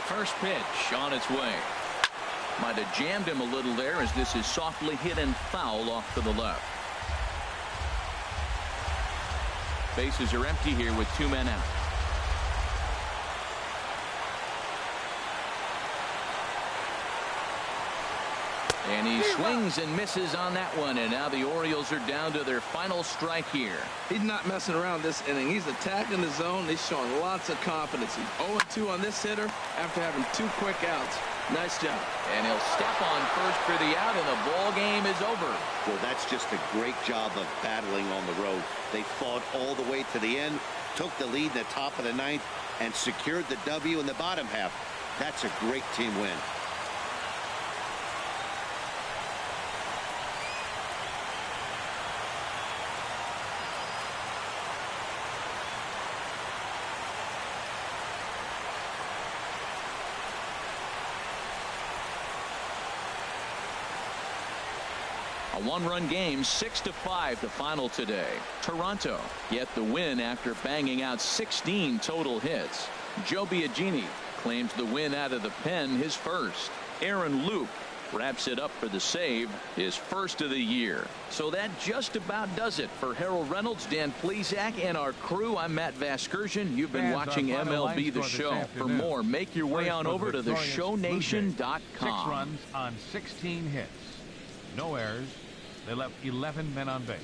First pitch on its way. Might have jammed him a little there, as this is softly hit and foul off to the left. Bases are empty here with 2 men out. And he swings and misses on that one, and now the Orioles are down to their final strike here. He's not messing around this inning. He's attacking the zone. He's showing lots of confidence. He's 0-2 on this hitter after having 2 quick outs. Nice job. And he'll step on first for the out, and the ball game is over. Well, that's just a great job of battling on the road. They fought all the way to the end, took the lead in the top of the 9th, and secured the W in the bottom half. That's a great team win. A 1-run game, 6-5 the final today. Toronto get the win after banging out 16 total hits. Joe Biagini claims the win out of the pen, his first. Aaron Loup wraps it up for the save, his first of the year. So that just about does it for Harold Reynolds, Dan Plesac, and our crew. I'm Matt Vasgersian. You've been watching MLB The Show. For more, make your way on over to theshownation.com. 6 runs on 16 hits. No errors. They left 11 men on base.